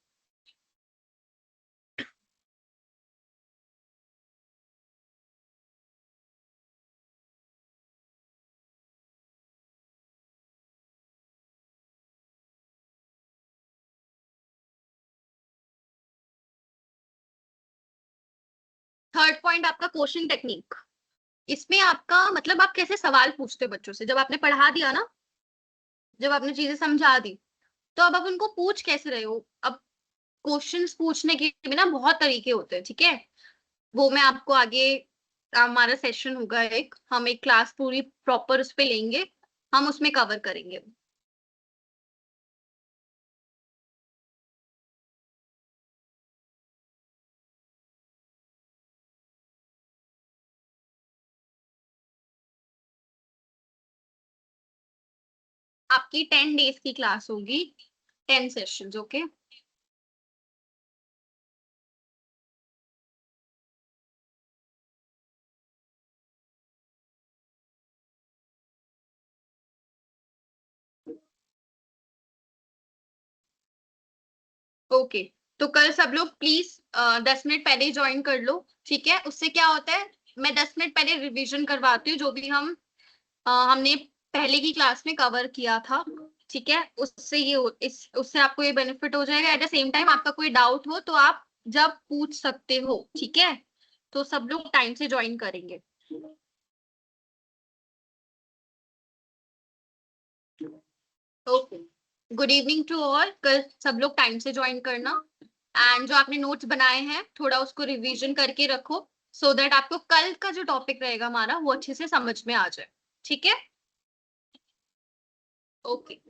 थर्ड पॉइंट आपका क्वेश्चन टेक्निक। इसमें आपका मतलब आप कैसे सवाल पूछते हो बच्चों से, जब आपने पढ़ा दिया ना, जब आपने चीजें समझा दी, तो अब आप उनको पूछ कैसे रहे हो। अब क्वेश्चंस पूछने के भी ना बहुत तरीके होते हैं, ठीक है, वो मैं आपको आगे हमारा सेशन होगा एक, हम एक क्लास पूरी प्रॉपर उस पे लेंगे, हम उसमें कवर करेंगे। आपकी 10 डेज की क्लास होगी, 10 सेशंस, ओके। ओके, तो कल सब लोग प्लीज 10 मिनट पहले ही ज्वाइन कर लो, ठीक है। उससे क्या होता है, मैं 10 मिनट पहले रिवीजन करवाती हूँ जो भी हमने पहले की क्लास में कवर किया था, ठीक है। उससे उससे आपको ये बेनिफिट हो जाएगा। एट द सेम टाइम आपका कोई डाउट हो तो आप जब पूछ सकते हो, ठीक है। तो सब लोग टाइम से ज्वाइन करेंगे। Okay, good evening to all. कल सब लोग टाइम से ज्वाइन करना, एंड जो आपने नोट्स बनाए हैं थोड़ा उसको रिवीजन करके रखो, सो दैट आपको कल का जो टॉपिक रहेगा हमारा वो अच्छे से समझ में आ जाए, ठीक है। ओके।